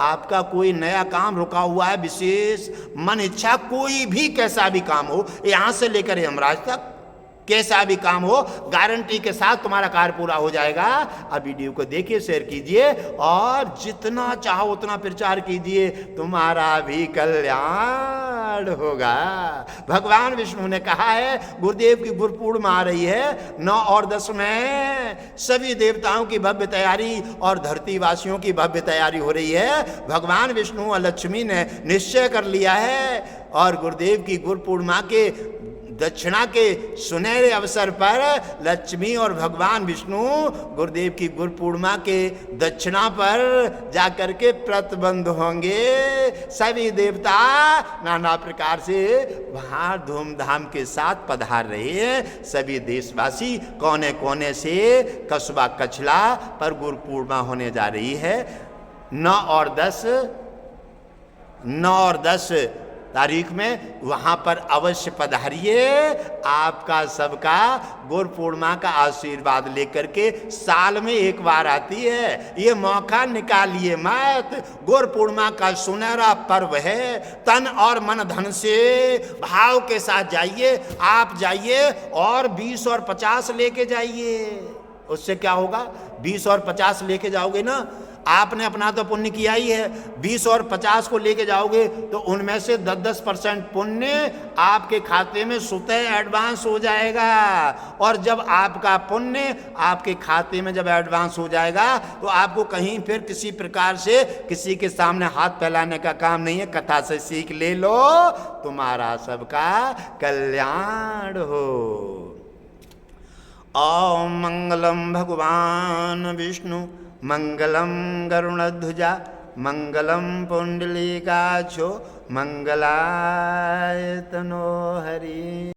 आपका कोई नया काम रुका हुआ है, विशेष मन इच्छा कोई भी कैसा भी काम हो, यहाँ से लेकर यमराज तक कैसा भी काम हो, गारंटी के साथ तुम्हारा कार्य पूरा हो जाएगा। अब वीडियो को देखिए, शेयर कीजिए, और जितना चाहो उतना प्रचार कीजिए, तुम्हारा भी कल्याण होगा। भगवान विष्णु ने कहा है, गुरुदेव की गुरुपूर्णिमा आ रही है 9 और 10 में, सभी देवताओं की भव्य तैयारी और धरतीवासियों की भव्य तैयारी हो रही है। भगवान विष्णु और लक्ष्मी ने निश्चय कर लिया है, और गुरुदेव की गुरुपूर्णिमा के दक्षिणा के सुनहरे अवसर पर लक्ष्मी और भगवान विष्णु गुरुदेव की गुरुपूर्णिमा के दक्षिणा पर जाकर के प्रतिबंध होंगे। सभी देवता नाना प्रकार से वहाँ धूमधाम के साथ पधार रहे हैं। सभी देशवासी कोने कोने से कस्बा कछला पर गुरुपूर्णिमा होने जा रही है। 9 और 10 तारीख में वहाँ पर अवश्य पधारिए। आपका सबका गुरु पूर्णिमा का आशीर्वाद लेकर के साल में एक बार आती है, ये मौका निकालिए मत। गुरु पूर्णिमा का सुनहरा पर्व है, तन और मन धन से भाव के साथ जाइए। आप जाइए और 20 और 50 लेके जाइए। उससे क्या होगा, 20 और 50 लेके जाओगे ना, आपने अपना तो पुण्य किया ही है, 20 और 50 को लेके जाओगे तो उनमें से 10% पुण्य आपके खाते में स्वतः एडवांस हो जाएगा। और जब आपका पुण्य आपके खाते में जब एडवांस हो जाएगा तो आपको कहीं फिर किसी प्रकार से किसी के सामने हाथ फैलाने का काम नहीं है। कथा से सीख ले लो, तुम्हारा सबका कल्याण हो। ओम मंगलम भगवान विष्णु, मंगलम गरुणध्वजा, मंगलम पुंडलीकाक्षो, मंगलाय तनो हरि।